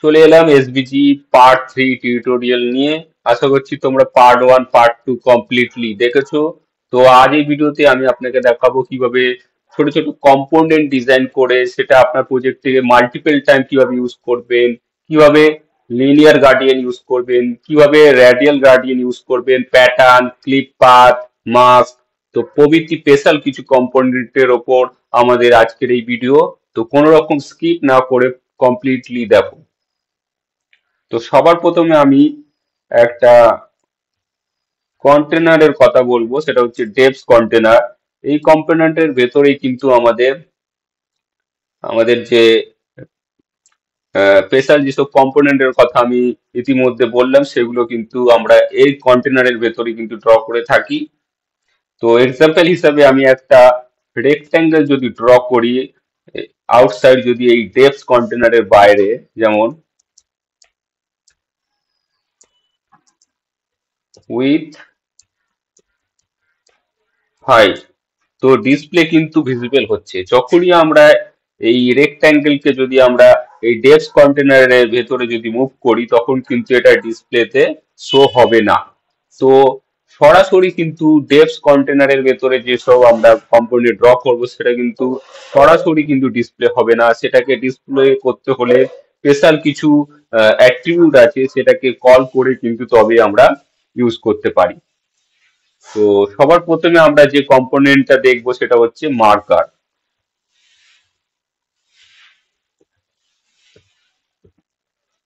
চলে এলাম SVG part 3 tutorial নিয়ে। আশা করছি তোমরা পার্ট 1 পার্ট 2 কমপ্লিটলি দেখেছো। তো আজ এই ভিডিওতে আমি আপনাকে দেখাবো কিভাবে ছোট ছোট কম্পোনেন্ট ডিজাইন করে সেটা আপনার প্রজেক্টে মাল্টিপল টাইম কিভাবে ইউজ করবেন, কিভাবে লিনিয়ার গার্ডিয়ান ইউজ করবেন, কিভাবে রেডিয়াল গার্ডিয়ান ইউজ করবেন, প্যাটার্ন, ক্লিপ পাথ, মাস্ক, তো প্রভৃতি স্পেশাল কিছু কম্পোনেন্টের ওপর আমাদের আজকের এই ভিডিও। তো কোনো রকম স্কিপ না করে কমপ্লিটলি দেখো। তো সবার প্রথমে আমি একটা কন্টেনারের কথা বলবো, সেটা হচ্ছে ডেপস কন্টেনার। এই কম্পোনেন্টের ভেতরেই কিন্তু আমাদের আমাদের যে স্পেশাল যেসব কম্পোনেন্টের কথা আমি ইতিমধ্যে বললাম সেগুলো কিন্তু আমরা এই কন্টেনারের ভেতরে কিন্তু ড্র করে থাকি। তো এক্সাম্পল হিসাবে আমি একটা রেক্ট্যাঙ্গেল যদি ড্র করি আউটসাইড, যদি এই ডেপস কন্টেনারের বাইরে, যেমন উইথ 5, তো ডিসপ্লে কিন্তু ভিজিবল হচ্ছে। যখনই আমরা এই রেক্ট্যাঙ্গেলকে যদি আমরা এই ডেপস কন্টেনারের ভেতরে যদি মুভ করি তখন কিন্তু এটা ডিসপ্লেতে শো হবে না। তো সরাসরি কিন্তু ডেপস কন্টেনারের ভেতরে যেসব আমরা কম্পোনেন্ট ড্র করব সেটা কিন্তু সরাসরি কিন্তু ডিসপ্লে হবে না। সেটাকে ডিসপ্লে করতে হলে স্পেশাল কিছু অ্যাট্রিবিউট আছে, সেটাকে কল করে কিন্তু তবে আমরা ইউজ করতে পারি। তো সবার প্রথমে আমরা যে কম্পোনেন্টটা দেখবো সেটা হচ্ছে মার্কার।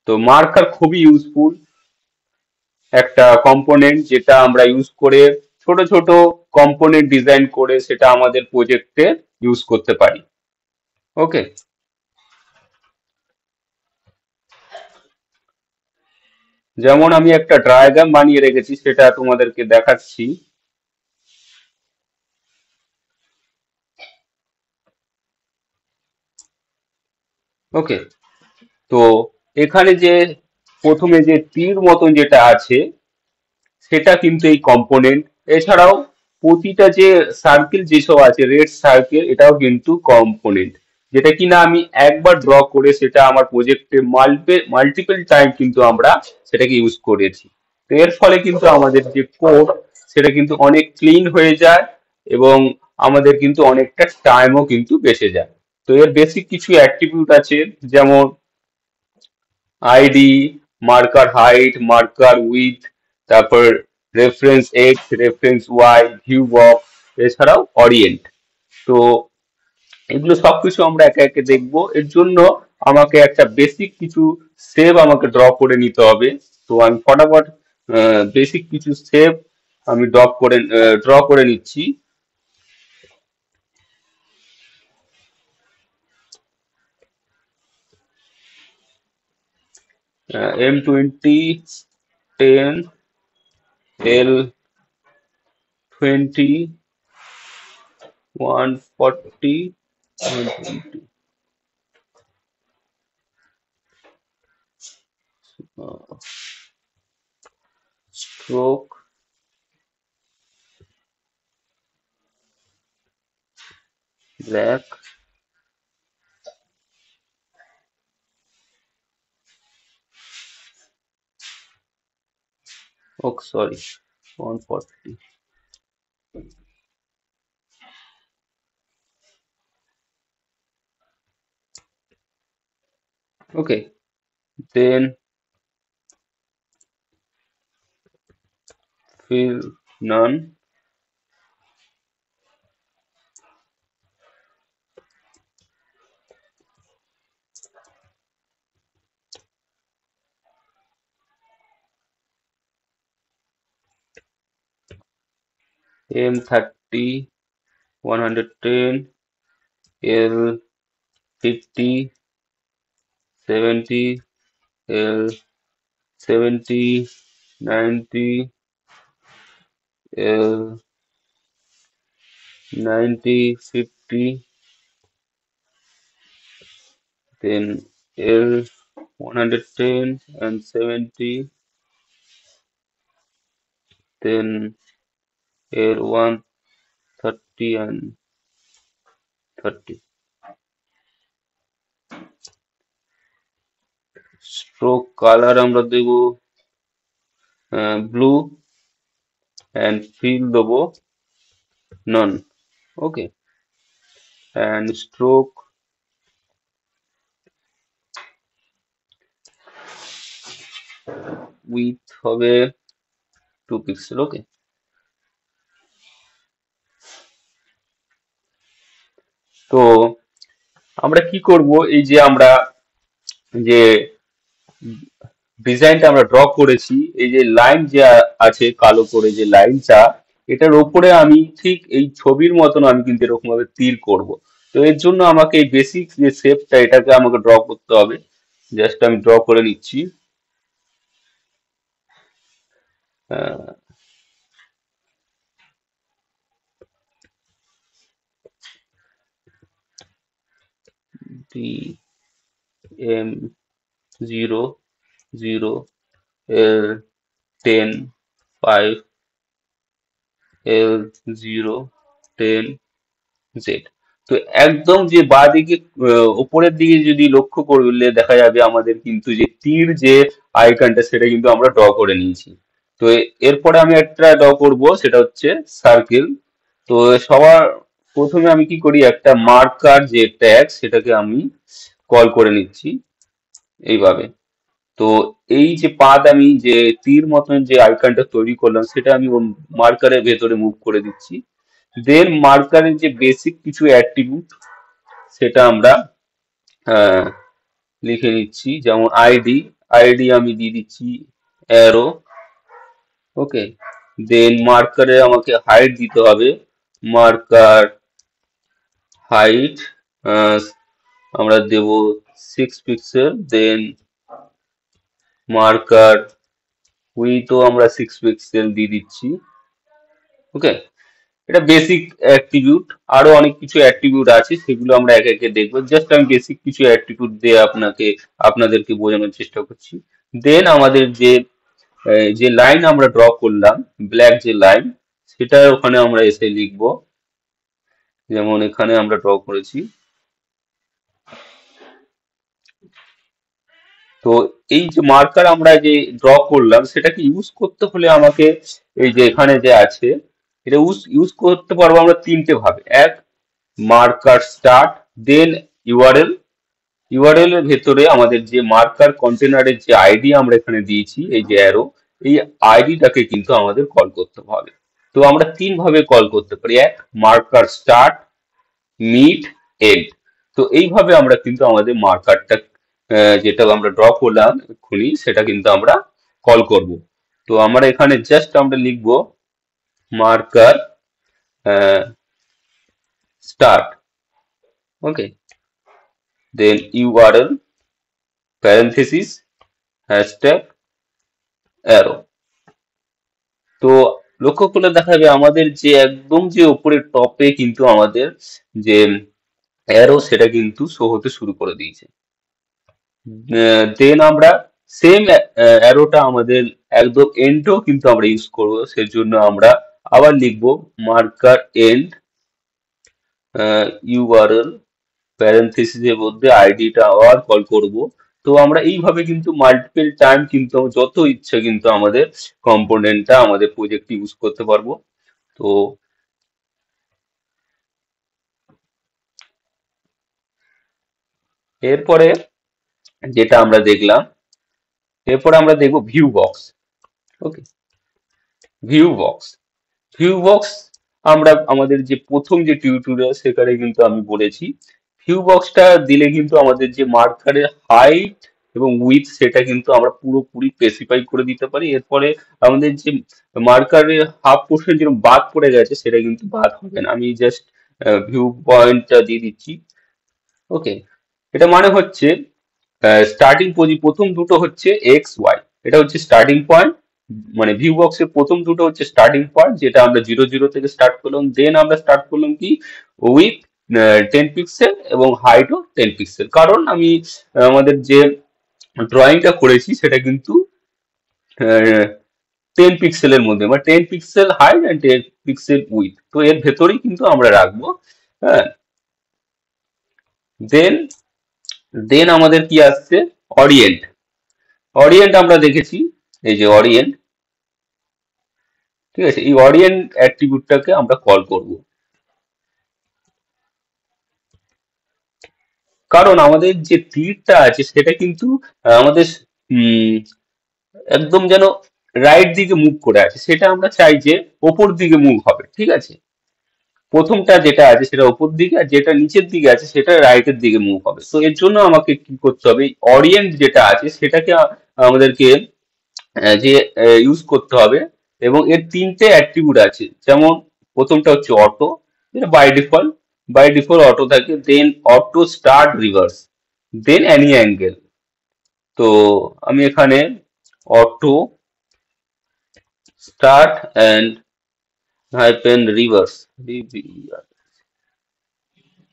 তো মার্কার খুবই ইউজফুল একটা কম্পোনেন্ট, যেটা আমরা ইউজ করে ছোট ছোট কম্পোনেন্ট ডিজাইন করে সেটা আমাদের প্রজেক্টে ইউজ করতে পারি। ওকে, যেমন আমি একটা ডায়াগ্রাম বানিয়ে রেখেছি, সেটা তোমাদেরকে দেখাচ্ছি। ওকে, তো এখানে যে প্রথমে যে তীর মতন যেটা আছে সেটা কিন্তু এই কম্পোনেন্ট। এছাড়াও প্রতিটা যে সার্কেল যেসব আছে, রেড সার্কেল, এটাও কিন্তু কম্পোনেন্ট, যেটা কিনা আমি একবার ড্র করে সেটা আমার প্রজেক্টে মাল্টিপল টাইম কিন্তু আমরা সেটাকে ইউজ করেছি। তো এর ফলে কিন্তু আমাদের যে কোড সেটা কিন্তু অনেক ক্লিন হয়ে যায় এবং আমাদের কিন্তু অনেকটা টাইমও কিন্তু বেঁচে যায়। তো এর বেসিক কিছু অ্যাট্রিবিউট আছে, যেমন ID, marker height, marker width, তারপর reference X, reference Y, view box, এছাড়াও অরিয়েন্ট। তো এগুলো সবকিছু আমরা একে একে দেখবো। এর জন্য আমাকে একটা বেসিক কিছু শেপ আমাকে ড্র করে নিতে হবে। তো আমি ফটাফট বেসিক কিছু শেপ আমি ড্র করে নিচ্ছি। M20, 10, L20, 140, 120, stroke, black, oh sorry, 140. Okay, then fill none, M30, 110, L50, 70, L70, 90, L90, 50, then L110 and 70, then L130 and 30. Stroke colour আমরা দেব ব্লু অ্যান্ড ফিল দেবো নন। ওকে, অ্যান্ড স্ট্রোক উইথ হবে 2 pixel. ওকে, তো আমরা কি করব, এই যে আমরা যে ডিজাইনটা আমরা ড্র করেছি, এই যে লাইন যে আছে কালো করে যে লাইনটা, এটার ওপরে আমি ঠিক এই ছবির মতন আমি কিন্তু এরকম ভাবে তীর করব। তো এর জন্য আমাকে এই বেসিক যে শেপটা এটাকে আমাকে ড্র করতে হবে। জাস্ট আমি ড্র করে নিচ্ছি। ডি এম 0 0 এল 10 5 এল 0 10 জেড। তো একদম যে বাঁ দিকে উপরের দিকে যদি লক্ষ্য করলে দেখা যাবে আমাদের কিন্তু যে তীর যে আইকনটা সেটা কিন্তু আমরা ড্র করে নিয়েছি। তো এরপরে আমি একটা ড্র করব, সেটা হচ্ছে সার্কেল। তো সবার প্রথমে আমি কি করি, একটা মার্কার যে ট্যাগ সেটাকে আমি কল করে নিচ্ছি এইভাবে। তো এই যে পাদ আমি যে তীর মতন যে আইকনটা তৈরি করলাম সেটা আমি মার্কারের ভেতরে মুভ করে দিচ্ছি। দেন মার্কারের যে বেসিক কিছু অ্যাট্রিবিউট সেটা আমরা আহ, লিখে নিচ্ছি, যেমন আইডি। আইডি আমি দিয়ে দিচ্ছি অ্যারো। ওকে, দেন মার্কারে আমাকে হাইট দিতে হবে। মার্কার হাইট আমরা দেব 6 পিক্সেল। দেন মার্কার উইথও আমরা 6 পিক্সেল দিয়ে দিচ্ছি। ওকে, এটা বেসিক অ্যাট্রিবিউট। আরো অনেক কিছু অ্যাট্রিবিউট আছে, সেগুলো আমরা একে একে দেখবো। জাস্ট আমি বেসিক কিছু অ্যাট্রিবিউট দিয়ে আপনাদেরকে বোঝানোর চেষ্টা করছি। দেন আমাদের যে লাইন আমরা ড্র করলাম, ব্ল্যাক যে লাইন, সেটা ওখানে আমরা এসে লিখবো, যেমন এখানে আমরা ড্র করেছি। তো এই যে মার্কার আমরা যে ড্র করলাম সেটাকে ইউজ করতে হলে আমাকে এই যে এখানে যে আছে এটা ইউজ করতে পারবো আমরা তিনটে ভাবে। এক, মার্কার স্টার্ট, দেন ইউআরএল। ইউআরএল এর ভেতরে আমাদের যে মার্কার কন্টেনারের যে আইডি আমরা এখানে দিয়েছি, এই যে অ্যারো, এই আইডিটাকে কিন্তু আমাদের কল করতে হবে। তো আমরা তিন ভাবে কল করতে পারি। এক, মার্কার স্টার্ট, মিড, এন্ড। তো এইভাবে আমরা কিন্তু আমাদের মার্কারটা যেটা আমরা ড্র করলাম এক্ষুনি সেটা কিন্তু আমরা কল করব। তো আমরা এখানে জাস্ট আমরা লিখবো মার্কার স্টার্ট। ওকে, দেন ইউআরএল প্যারেনথেসিস হ্যাশট্যাগ অ্যারো। তো লক্ষ্য করলে দেখা যাবে আমাদের যে একদম যে উপরের টপে কিন্তু আমাদের যে অ্যারো সেটা কিন্তু শো হতে শুরু করে দিয়েছে। দেন আমরা সেম অ্যারোটা আমাদের একদম এন্ডও কিন্তু আমরা ইউজ করবো। সেজন্য আমরা আবার লিখবো মার্কার এন্ড ইউআরএল প্যারেনথেসিসের মধ্যে আইডিটা আবার কল করব। তো আমরা এইভাবে কিন্তু মাল্টিপল টাইম কিন্তু যত ইচ্ছে কিন্তু আমাদের কম্পোনেন্টটা আমাদের প্রজেক্ট ইউজ করতে পারবো। তো এরপরে যেটা আমরা দেখলাম, এরপরে আমরা দেখবো ভিউ বক্স। ওকে, ভিউ বক্স। ভিউ বক্স আমরা আমাদের যে প্রথম যে টিউটোরিয়াল সেখানে কিন্তু আমি বলেছি, ভিউ বক্সটা দিলে কিন্তু আমাদের যে মার্কারের হাইট এবং উইথ সেটা কিন্তু আমরা পুরোপুরি স্পেসিফাই করে দিতে পারি। এরপরে আমাদের যে মার্কারের হাফ পোর্শন যেরকম বাদ পড়ে গেছে সেটা কিন্তু বাদ হবে না। আমি জাস্ট ভিউ পয়েন্টটা দিয়ে দিচ্ছি। ওকে, এটা মানে হচ্ছে স্টার্টিং প্রথম দুটো হচ্ছে এক্স ওয়াই, এটা হচ্ছে স্টার্টিং পয়েন্ট। মানে ভিউ বক্সের প্রথম দুটো হচ্ছে স্টার্টিং পয়েন্ট, যেটা আমরা 0 0 থেকে স্টার্ট করলাম। দেন আমরা স্টার্ট করলাম কি উইথ 10 পিক্সেল এবং হাইটও 10 পিক্সেল। কারণ আমি আমাদের যে ড্রয়িংটা করেছি সেটা কিন্তু 10 পিক্সেলের মধ্যে, মানে 10 pixel height and 10 pixel with, তো এর ভেতরেই কিন্তু আমরা রাখবো। হ্যাঁ, দেন দেন আমাদের কি আসছে, অরিয়েন্ট। অরিয়েন্ট আমরা দেখেছি, এই যে অরিয়েন্ট, ঠিক আছে, এই অরিয়েন্ট অ্যাট্রিবিউটটাকে আমরা কল করব, কারণ আমাদের যে তীরটা আছে সেটা কিন্তু আমাদের উম, একদম যেন রাইট দিকে মুভ করে আছে, সেটা আমরা চাই যে ওপর দিকে মুভ হবে, ঠিক আছে। প্রথমটা যেটা আছে সেটা উপর দিকে, আর যেটা নিচের দিকে আছে সেটা রাইটের দিকে মুভ হবে। তো এর জন্য আমাকে কি করতে হবে, অরিয়েন্ট যেটা আছে সেটাকে আমাদেরকে যে ইউজ করতে হবে। এবং এর তিনটে অ্যাট্রিবিউট আছে, যেমন প্রথমটা হচ্ছে অটো, যেটা বাই ডিফল্ট অটো থাকে, then auto start reverse, then any angle. তো আমি এখানে auto start and hyphen reverse,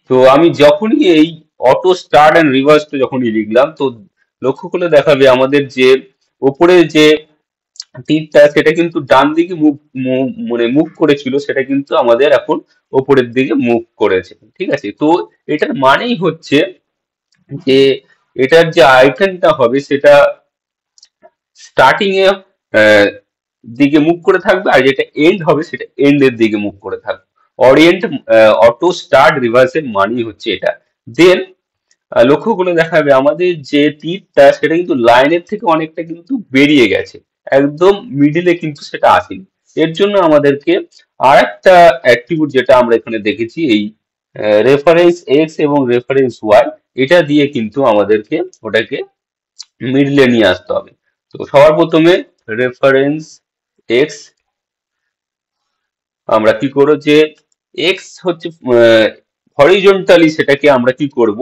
তো আমি যখনই এই অটো স্টার্ট অ্যান্ড রিভার্সটা যখনই লিখলাম, তো লক্ষ্য করলে দেখাবে আমাদের যে উপরে যে তীরটা সেটা কিন্তু ডান দিকে মানে মুভ করেছিল, সেটা কিন্তু আমাদের এখন ওপরের দিকে মুভ করেছে, ঠিক আছে। তো এটার মানেই হচ্ছে যে এটার যে আইকনটা হবে সেটা স্টার্টিং এ দিকে মুভ করে থাকবে, আর যেটা এন্ড হবে সেটা এন্ড এর দিকে মুভ করে থাকবে। অরিয়েন্ট অটো স্টার্ট রিভার্সের মানেই হচ্ছে এটা। দেন লক্ষ্য করে দেখা যাবে আমাদের যে তীরটা সেটা কিন্তু লাইনের থেকে অনেকটা কিন্তু বেরিয়ে গেছে, একদম মিডিলে কিন্তু সেটা আসেনি। এর জন্য আমাদেরকে আর একটা অ্যাট্রিবিউট যেটা আমরা এখানে দেখেছি, এই রেফারেন্স এক্স এবং রেফারেন্স ওয়াই, এটা দিয়ে কিন্তু আমাদেরকে ওটাকে মিডলে নিয়ে আসতে হবে। তো সবার প্রথমে রেফারেন্স এক্স, আমরা কি করব যে এক্স হচ্ছে হরিজন্টালি, সেটাকে আমরা কি করব,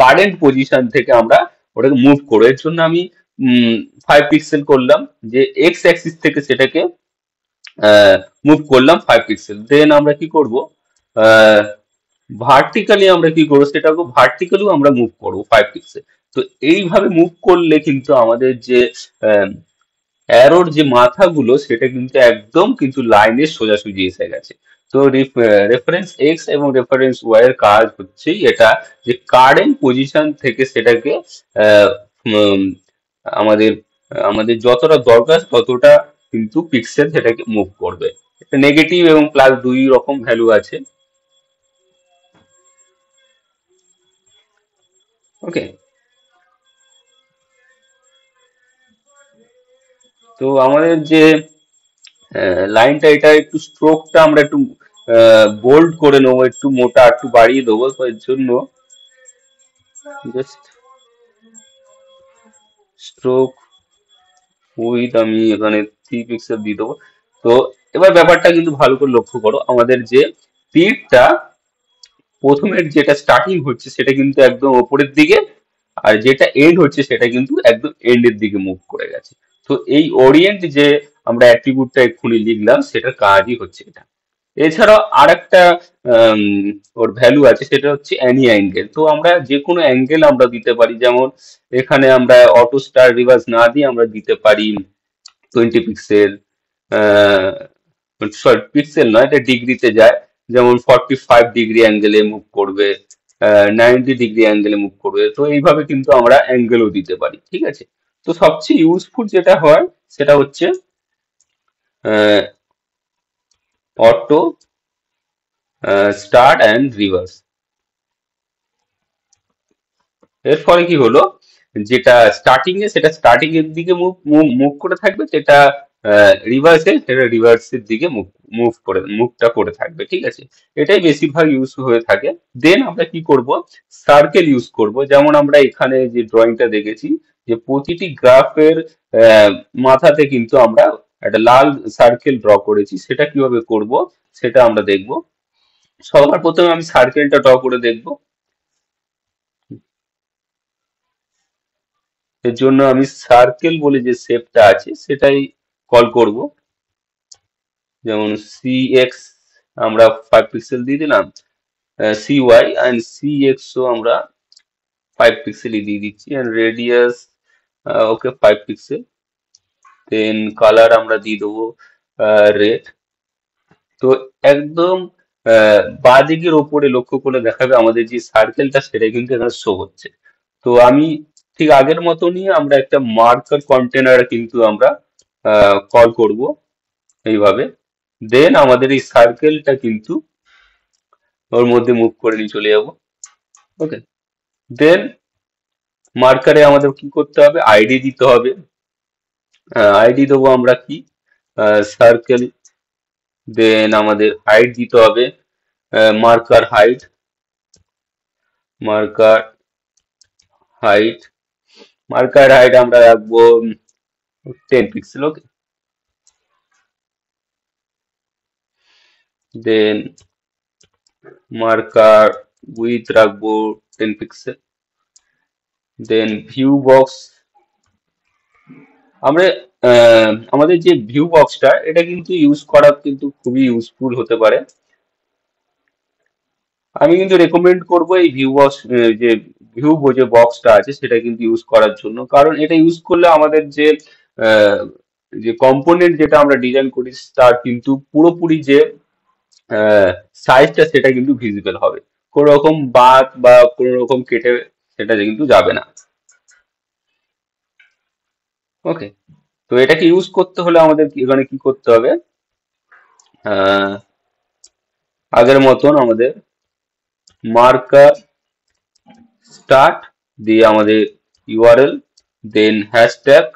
কারেন্ট পজিশন থেকে আমরা ওটাকে মুভ করবো। এর জন্য আমি 5 পিক্সেল করলাম, যে এক্স অ্যাক্সিস থেকে সেটাকে মুভ করলাম 5 পিক্সেল। দেন আমরা কি করব, ভার্টিক্যালি আমরা কি করবো, সেটাকে ভার্টিক্যালিও আমরা মুভ করবো 5 পিক্সেল। তো এইভাবে মুভ করলে কিন্তু আমাদের যে অ্যারোর যে মাথাগুলো সেটা কিন্তু একদম কিন্তু লাইনের সোজাসুজি এসে গেছে। তো রেফারেন্স এক্স এবং রেফারেন্স ওয়াই এর কাজ হচ্ছে এটা, যে কারেন্ট পজিশন থেকে সেটাকে আহ, উম, আমাদের আমাদের যতটা দরকার ততটা কিন্তু পিক্সেল সেটাকে মুভ করবে। নেগেটিভ এবং প্লাস দুই রকম ভ্যালু আছে। ওকে, তো আমাদের যে লাইনটা, এটা একটু স্ট্রোকটা আমরা একটু বোল্ড করে নেবো, একটু মোটা একটু বাড়িয়ে দেবো। তো এর জন্য জাস্ট স্ট্রোক উইথ আমি এখানে 3 পিক্সেল দিয়ে দেবো। তো এবার ব্যাপারটা কিন্তু ভালো করে লক্ষ্য করো, আমাদের যে তীরটা প্রথমের যেটা স্টার্টিং হচ্ছে সেটা কিন্তু একদম ওপরের দিকে, আর যেটা এন্ড হচ্ছে সেটা কিন্তু একদম এন্ডের দিকে মুভ করে গেছে। তো এই ওরিয়েন্ট যে আমরা অ্যাট্রিবিউটটা এক্ষুনি লিখলাম, সেটার কাজই হচ্ছে এটা। এছাড়াও আর একটা ওর ভ্যালু আছে, সেটা হচ্ছে অ্যানি অ্যাঙ্গেল। তো আমরা যে কোনো অ্যাঙ্গেল আমরা দিতে পারি, যেমন এখানে আমরা অটো স্টার রিভার্স না দিয়ে আমরা দিতে পারি 20 পিক্সেল, সরি পিক্সেল নয়, এটা ডিগ্রিতে যায়, যেমন 45 ডিগ্রি অ্যাঙ্গেলে মুভ করবে, 90 ডিগ্রি অ্যাঙ্গেলে মুভ করবে। তো এইভাবে কিন্তু আমরা অ্যাঙ্গেলও দিতে পারি, ঠিক আছে। তো সবচেয়ে ইউজফুল যেটা হয় সেটা হচ্ছে অটো স্টার্ট অ্যান্ড রিভার্স। এর ফলে কি হলো, যেটা স্টার্টিং এ সেটা স্টার্টিং এর দিকে মুভ মুভ করে থাকবে, যেটা রিভার্সে সেটা রিভার্সের দিকে মুভটা করে থাকবে, ঠিক আছে। এটাই বেশিরভাগ ইউজ হয়ে থাকে। দেন আমরা কি করব, সার্কেল ইউজ করব। যেমন আমরা এখানে যে ড্রয়িংটা দেখেছি, যে প্রতিটি গ্রাফের মাথাতে কিন্তু আমরা একটা লাল সার্কেল ড্র করেছি, সেটা কিভাবে করব সেটা আমরা দেখব। সবার প্রথমে আমি সার্কেলটা ড্র করে দেখব। এর জন্য আমি সার্কেল বলে যে শেপটা আছে সেটাই কল করব। যেমন সি এক্স আমরা 5 পিক্সেল দিয়ে দিলাম, C Y and C X ও আমরা 5 পিক্সেলই দিয়ে দিচ্ছি, and radius okay 5 pixel. Then colour আমরা দিয়ে দেবো রেড। তো একদম বাঁ দিকের ওপরে লক্ষ্য করে দেখাবে আমাদের যে সার্কেলটা সেটা কিন্তু এখানে শো হচ্ছে। তো আমি ঠিক আগের মতনই আমরা একটা মার্কার কন্টেনার কিন্তু আমরা কল করব এইভাবে। দেন আমাদের এই সার্কেলটা কিন্তু ওর মধ্যে মুভ করে নিয়ে চলে যাব। ওকে, দেন মার্কারে আমাদের কি করতে হবে, আইডি দিতে হবে। আইডি দেবো আমরা কি, সার্কেল, দেন আমাদের হাইট দিতে হবে, marker height, marker height, marker height আমরা রাখবো 10 pixel. Okay, then marker width রাখবো 10 পিক্সেল। দেন ভিউ বক্স, আমরা আমাদের যে ভিউ বক্সটা এটা কিন্তু ইউজ করা কিন্তু খুবই ইউজফুল হতে পারে। আমি কিন্তু রেকমেন্ড করব এই ভিউ বক্স, যে ভিউ যে বক্সটা আছে সেটা কিন্তু ইউজ করার জন্য, কারণ এটা ইউজ করলে আমাদের যে আহ, যে কম্পোনেন্ট যেটা আমরা ডিজাইন করি তার কিন্তু পুরোপুরি যে সাইজটা সেটা কিন্তু ভিজিবল হবে, কোনো রকম বাদ বা কোনো রকম কেটে সেটা কিন্তু যাবে না। ওকে, তো এটাকে ইউজ করতে হলে আমাদের এখানে কি করতে হবে, আহ, আগের মতন আমাদের মার্কার স্টার্ট দিয়ে আমাদের ইউআরএল, দেন হ্যাশট্যাগ,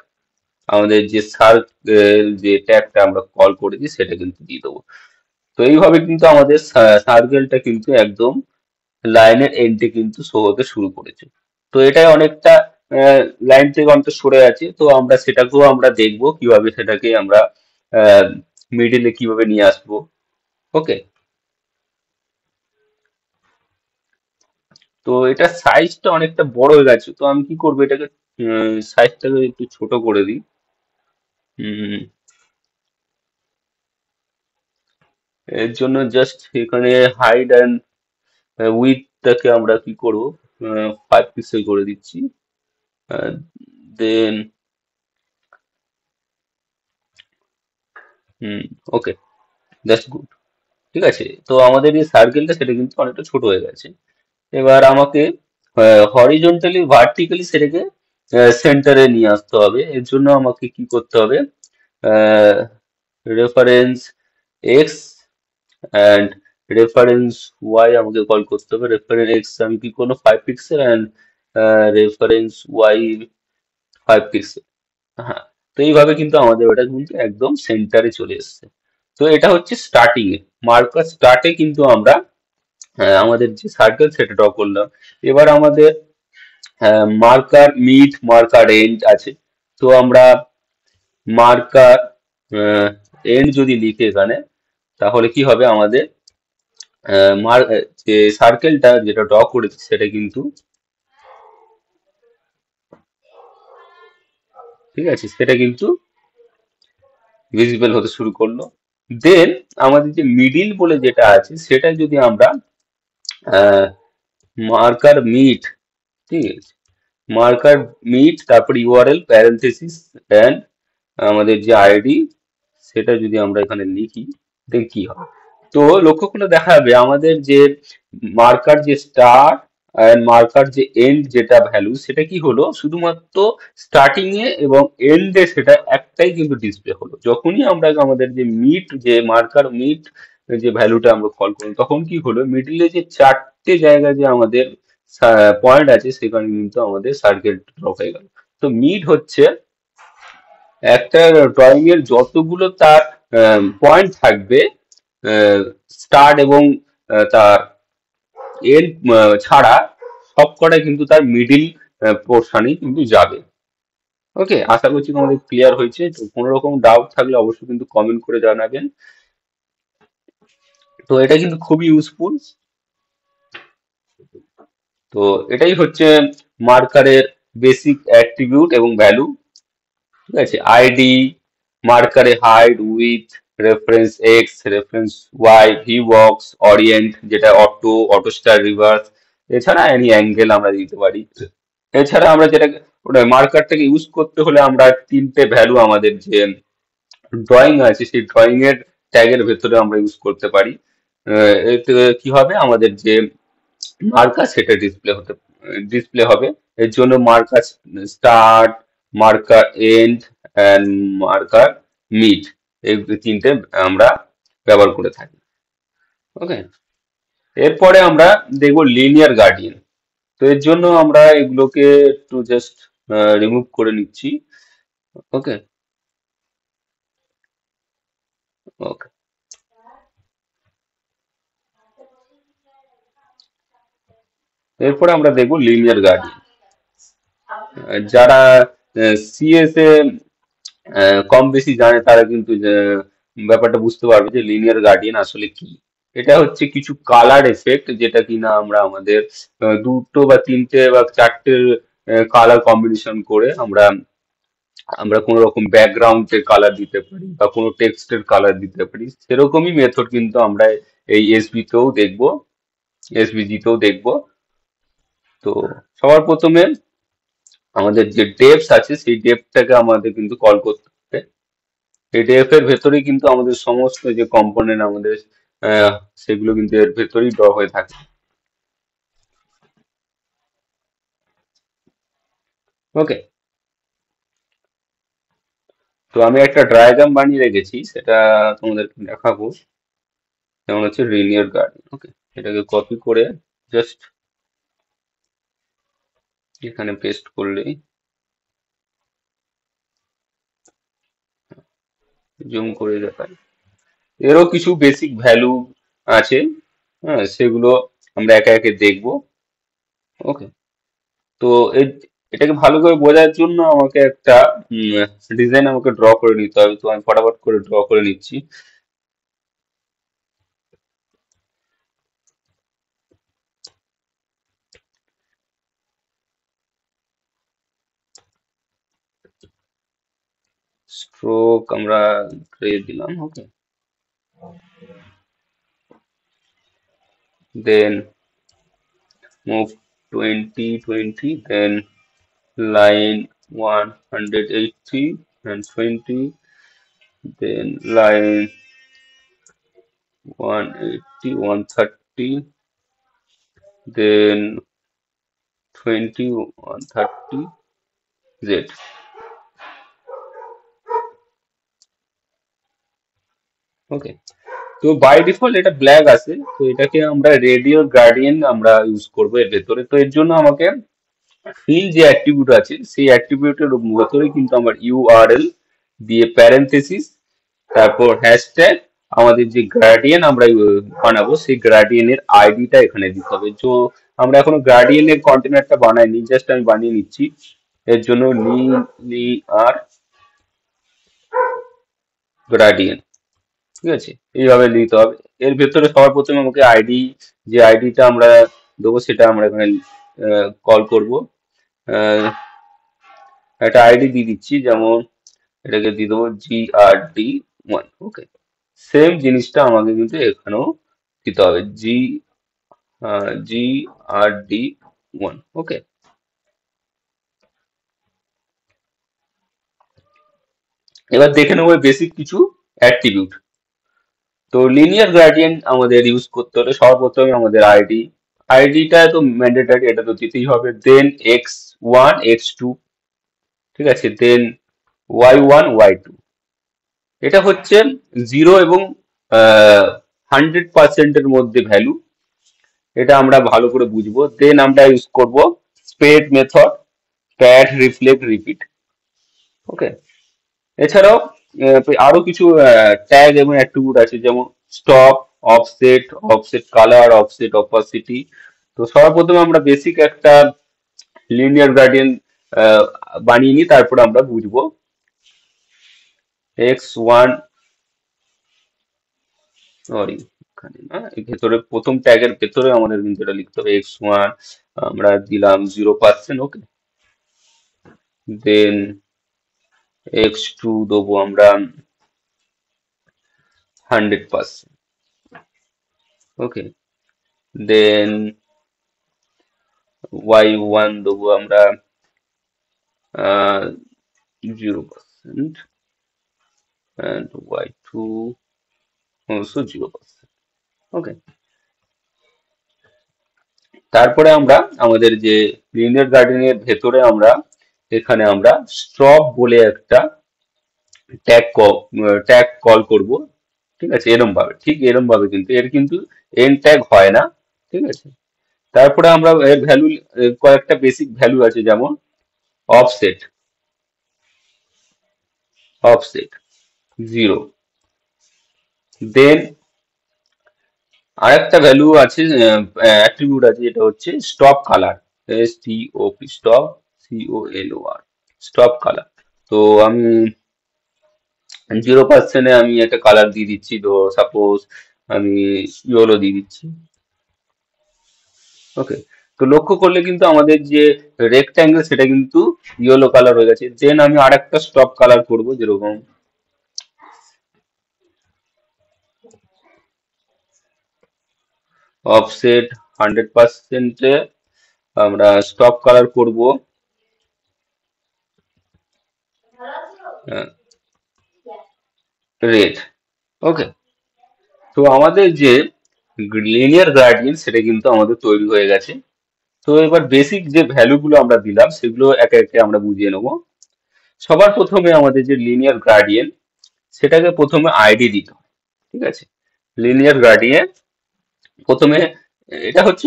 আমাদের যে সার্কেল যে ট্যাগটা আমরা কল করেছি সেটা কিন্তু দিয়ে দেবো। তো এইভাবে কিন্তু আমাদের সার্কেলটা কিন্তু একদম লাইনের এন্ডে কিন্তু শো হতে শুরু করেছে। তো এটাই অনেকটা লাইন থেকে অনেকটা সরে আছে, তো আমরা সেটাকেও আমরা দেখবো কিভাবে সেটাকে আমরা মিডিলে কিভাবে নিয়ে আসবো। ওকে, তো এটা সাইজটা অনেকটা বড় হয়ে গেছে, তো আমি কি করবো, এটাকে সাইজটাকে একটু ছোট করে দিই। উম, এর জন্য জাস্ট এখানে হাইড অ্যান্ড উইথটাকে আমরা কি করবো, 5 পিক্সেল করে দিচ্ছি। দেন হুম, ওকে, দ্যাটস গুড। ঠিক আছে, তো আমাদের এই সার্কেলটা সেটা কিন্তু অনেকটা ছোট হয়ে গেছে। এবার আমাকে হরিজন্টালি ভার্টিক্যালি সেটাকে সেন্টারে নিয়ে আসতে হবে। এর জন্য আমাকে কি করতে হবে, reference X and reference Y আমাকে কল করতে হবে। রেফারেন্স এক্স আমি কি করবো, 5 pixel, and reference Y 5 pixel. হ্যাঁ, তো এইভাবে কিন্তু আমাদের ওটা কিন্তু একদম সেন্টারে চলে এসেছে। তো এটা হচ্ছে স্টার্টিং এ, মার্কার স্টার্টে কিন্তু আমরা আমাদের যে সার্কেল সেটা ড্র করলাম। এবার আমাদের মার্কার মিড, মার্কার এন্ড আছে। তো আমরা মার্কার এন্ড যদি লিখে এখানে, তাহলে কি হবে, আমাদের যে সার্কেলটা যেটা ড্র করেছি সেটা কিন্তু, ঠিক আছে, সেটা কিন্তু ভিজিবল হতে শুরু করলো। দেন আমাদের যে মিডিল বলে যেটা আছে সেটা যদি আমরা মার্কার মিড, ঠিক আছে, মার্কার মিড, তারপর ইউআরএল প্যারেন্থেসিস এন্ড আমাদের যে আইডি সেটা যদি আমরা এখানে লিখি, দেন কি হয়, তো লক্ষ্য করলে দেখা যাবে আমাদের যে মার্কার যে স্টার্ট এন্ড মার্কার যে এন্ড যেটা ভ্যালু সেটা কি হলো, শুধুমাত্র স্টার্টিং এ এবং এন্ডে সেটা একটাই কিন্তু ডিসপ্লে হলো। যখনই আমরা আমাদের যে মিড, যে মার্কার মিড যে ভ্যালুটা আমরা কল করলাম, তখন কি হলো, মিডিলে যে চারটে জায়গায় যে আমাদের পয়েন্ট আছে সেখানে কিন্তু আমাদের সার্কেল ড্র হয়ে গেল। তো মিড হচ্ছে একটা ড্রয়িং এর যতগুলো তার পয়েন্ট থাকবে, স্টার্ট এবং তার এন্ড ছাড়া, সবকটাই কিন্তু তার মিডিল পোর্শনে কিন্তু যাবে। ওকে, আশা করছি তোমাদের ক্লিয়ার হয়েছে। তো কোনো রকম ডাউট থাকলে অবশ্যই কিন্তু কমেন্ট করে জানাবেন। তো এটা কিন্তু খুবই ইউজফুল। তো এটাই হচ্ছে মার্কারের বেসিক অ্যাট্রিবিউট এবং ভ্যালু। ঠিক আছে, আইডি, মার্কারে height, width, reference X, reference Y, V box, orient যেটা অটো, অটো স্টার রিভার্স, এছাড়া এনি অ্যাঙ্গেল আমরা দিতে পারি। এছাড়া আমরা যেটা ওটা মার্কারটাকে ইউজ করতে হলে আমরা তিনটে ভ্যালু আমাদের যে ড্রয়িং আছে সেই ড্রয়িং এর ট্যাগের ভেতরে আমরা ইউজ করতে পারি। এতে কি হবে, আমাদের যে মার্কার সেটা ডিসপ্লে হবে, এর জন্য marker start, marker end and marker mid, এই তিনটে আমরা ব্যবহার করে থাকি। ওকে, এরপরে আমরা দেখবো লিনিয়ার গার্ডিয়ান। তো এর জন্য আমরা এগুলোকে একটু জাস্ট রিমুভ করে নিচ্ছি। ওকে, ওকে, এরপরে আমরা দেখবো লিনিয়ার গার্ডিয়ান। যারা সিএস এ কম বেশি জানে তারা কিন্তু ব্যাপারটা বুঝতে পারবে যে লিনিয়ার গার্ডিয়ান আসলে কি। এটা হচ্ছে কিছু কালার এফেক্ট, যেটা কিনা আমরা আমাদের দুটো বা তিনটে বা চারটে কালার কম্বিনেশন করে আমরা আমরা কোনো রকম ব্যাকগ্রাউন্ডের কালার দিতে পারি বা কোনো টেক্সটের কালার দিতে পারি। সেরকমই মেথড কিন্তু আমরা এই এসবি তেও দেখবো, এসভিজি তেও দেখবো। তো সবার প্রথমে আমাদের যে ডেপস আছে সেই ডেপটাকে আমাদের কিন্তু কল করতে হবে। এই ডেপ এর ভেতরেই কিন্তু আমাদের সমস্ত যে কম্পোনেন্ট আমাদের সেগুলো কিন্তু এর ভেতরেই ড্র হয়ে থাকে। ওকে, তো আমি একটা ডায়াগ্রাম বানিয়ে রেখেছি, সেটা তোমাদের দেখাবো। যেমন হচ্ছে লিনিয়ার গার্ডেন। ওকে, এটাকে কপি করে জাস্ট এখানে পেস্ট করলেই জুম করে দেখায়। এরও কিছু বেসিক ভ্যালু আছে, হ্যাঁ, সেগুলো আমরা একে একে দেখবো। ওকে, তো এটাকে ভালো করে বোঝার জন্য আমাকে একটা ডিজাইন আমাকে ড্র করে নিতে হবে। তো আমি ফটাফট করে ড্র করে নিচ্ছি। স্ট্রোক আমরা গ্রে দিলাম। ওকে, দেন move 20 20, then line 180 and 20, then line 180 130, then 20 130 z। ওকে, তো বাই ডিফল্ট এটা ব্ল্যাক আছে, তো এটাকে আমরা রেডিও গার্ডিয়ান আমরা ইউজ করবো এর ভেতরে। তো এর জন্য আমাকে ফিল যে অ্যাট্রিবিউট আছে সেই অ্যাট্রিবিউটের ভেতরে কিন্তু আমার ইউআরএল দিয়ে প্যারেনথেসিস, তারপর হ্যাশট্যাগ, আমাদের যে গ্রাডিয়েন্ট আমরা বানাবো সেই গ্রাডিয়েন্টের আইডিটা এখানে দিতে হবে। তো আমরা এখনো গ্রাডিয়েন্টের কন্টেনারটা বানাইনি, জাস্ট আমি বানিয়ে নিচ্ছি। এর জন্য লিনিয়ার গ্রাডিয়েন্ট, ঠিক আছে, এইভাবে দিতে হবে। এর ভেতরে সবার প্রথমে আমাকে আইডি, যে আইডিটা আমরা দেবো সেটা আমরা এখানে কল করব। আহ, একটা আইডি দিয়ে দিচ্ছি, যেমন এটাকে দিয়ে দেবো GRD1। ওকে, সেম জিনিসটা আমাকে কিন্তু এখানেও দিতে হবে, GRD1। ওকে, এবার দেখে নেবো বেসিক কিছু অ্যাট্রিবিউট। তো লিনিয়ার গ্রেডিয়েন্ট আমাদের ইউজ করতে হলে সবার প্রথমে আমাদের আইডিটা তো ম্যান্ডেটারি, এটা তো দিতেই হবে। দেন x1 x2, ঠিক আছে, দেন y1 y2। এটা হচ্ছে 0 এবং 100%-এর মধ্যে ভ্যালু, এটা আমরা ভালো করে বুঝবো। দেন আমরা ইউজ করব spread method, pad reflect repeat. Okay, এছাড়াও আরো কিছু ট্যাগ এবং অ্যাট্রিবিউট আছে, যেমন stop, offset, offset colour, offset opacity. তো সবার প্রথমে আমরা বেসিক একটা লিনিয়ার গ্রেডিয়েন্ট বানিয়ে নিই, তারপর আমরা বুঝবো। x1, সরি, এখানে না, এর ভেতরে প্রথম ট্যাগের ভেতরে আমাদের কিন্তু এটা লিখতে হবে x1, আমরা দিলাম 0%। ওকে, দেন x2 দেবো আমরা 100%। ওকে, দেন y1 দেবো আমরা 0%, and y2 also 0%। ওকে, তারপরে আমরা আমাদের যে লিনিয়ার গার্ডেনের ভেতরে আমরা এখানে আমরা স্টপ বলে একটা ট্যাগ ট্যাগ কল করব, ঠিক আছে, এরম ভাবে, ঠিক এরম ভাবে, কিন্তু এর কিন্তু এন্ড ট্যাগ হয় না, ঠিক আছে। তারপরে আমরা এর ভ্যালু, কয়েকটা বেসিক ভ্যালু আছে, যেমন অফসেট, অফসেট 0, দেন আরেকটা ভ্যালু আছে, অ্যাট্রিবিউট আছে, যেটা হচ্ছে stop colour, STOP, stop, COLOR, stop colour. তো আমি 0% আমি একটা কালার দিয়ে দিচ্ছি, তো সাপোজ আমি ইয়েলো দিয়ে দিচ্ছি। ওকে, তো লক্ষ্য করলে কিন্তু আমাদের যে রেক্ট্যাঙ্গেল সেটা কিন্তু ইয়েলো কালার হয়ে গেছে। দেন আমি আরেকটা স্টপ কালার করব, যেরকম অফসেট 100%-এ আমরা স্টপ কালার করব রেড। ওকে, তো আমাদের যে লিনিয়ার গ্রেডিয়েন্ট সেটা কিন্তু আমাদের তৈরি হয়ে গেছে। তো এবার বেসিক যে ভ্যালু গুলো আমরা দিলাম সেগুলো একে একে আমরা বুঝিয়ে নেব। সবার প্রথমে আমাদের যে লিনিয়ার গ্রেডিয়েন্ট, সেটাকে প্রথমে আইডি দিতে হয়, ঠিক আছে। লিনিয়ার গ্রেডিয়েন্ট প্রথমে, এটা হচ্ছে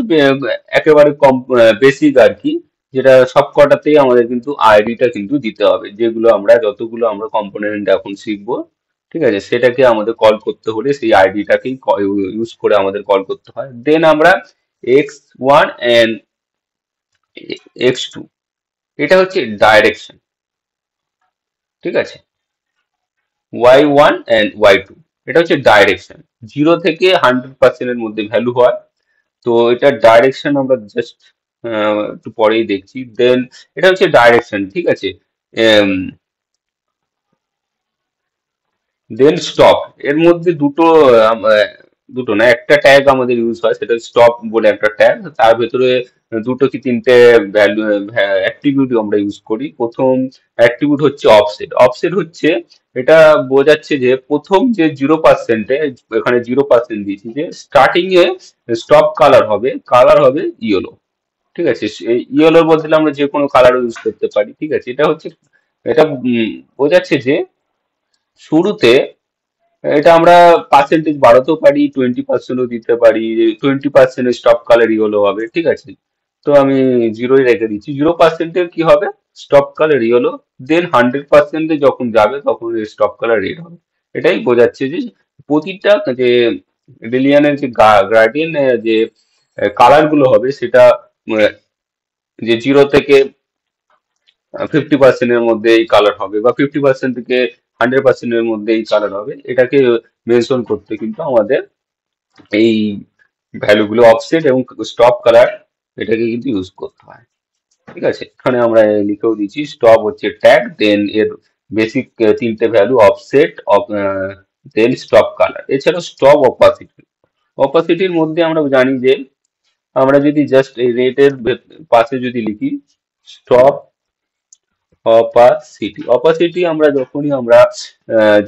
একেবারে কম বেসিক আর কি, যেটা সবকটাতেই আমাদের কিন্তু আইডিটা কিন্তু দিতে হবে, যেগুলো আমরা যতগুলো আমরা কম্পোনেন্ট এখন শিখবো, ঠিক আছে, সেটাকে আমাদের কল করতে হলে সেই আইডিটাকেই ইউজ করে আমাদের কল করতে হয়। দেন আমরা x1 এন্ড x2, এটা হচ্ছে ডাইরেকশন, ঠিক আছে, y1 এন্ড y2, এটা হচ্ছে ডাইরেকশন। 0 থেকে 100% এর মধ্যে ভ্যালু হয়, তো এটা ডাইরেকশন আমরা জাস্ট একটু পরেই দেখছি। দেন এটা হচ্ছে ডাইরেকশন, ঠিক আছে। দেন স্টপ, এর মধ্যে দুটো না, একটা ট্যাগ আমাদের ইউজ হয়, সেটা স্টপ বলে একটা ট্যাগ, তার ভেতরে দুটো কি তিনটে ভ্যালু অ্যাট্রিবিউট আমরা ইউজ করি। প্রথম অ্যাট্রিবিউট হচ্ছে অফসেট। অফসেট হচ্ছে, এটা বোঝাচ্ছে যে প্রথম যে 0%-এ, এখানে 0% দিয়েছি, যে স্টার্টিং এ স্টপ কালার হবে ইয়েলো, ঠিক আছে। ইয়েলোর বদলে আমরা যে কোনো কালার ইউজ করতে পারি, ঠিক আছে। এটা হচ্ছে, এটা বোঝাচ্ছে যে শুরুতে এটা আমরা পার্সেন্টেজ বাড়াতেও পারি, 20%-ও দিতে পারি, 20% স্টপ কালার ইয়েলো হবে, ঠিক আছে। তো আমি 0-ই রেখে দিচ্ছি। 0%-এর কি হবে, স্টপ কালার ইয়েলো। দেন 100%-এ যখন যাবে তখন স্টপ কালার রেড হবে। এটাই বোঝাচ্ছে যে প্রতিটা যে রিলিয়ানের যে গ্রাডিয়েন্ট যে কালার গুলো হবে, সেটা আহ, যে 0 থেকে 50% এর মধ্যে এই কালার হবে, বা 50% থেকে 100% এর মধ্যে এই কালার হবে, এটাকে মেনশন করতে কিন্তু আমাদের এই ভ্যালু গুলো অফসেট এবং স্টপ কালার, এটাকে কিন্তু ইউজ করতে হয়, ঠিক আছে। এখানে আমরা লিখেও দিচ্ছি, স্টপ হচ্ছে ট্যাগ, দেন এর বেসিক তিনটে ভ্যালু অফসেট, দেন স্টপ কালার। এছাড়া স্টপ অপাসিটি, অপাসিটির মধ্যে আমরা জানি যে আমরা যদি জাস্ট এই রেটের পাশে যদি লিখি স্টপ অপাসিটি, অপাসিটি আমরা যখনই আমরা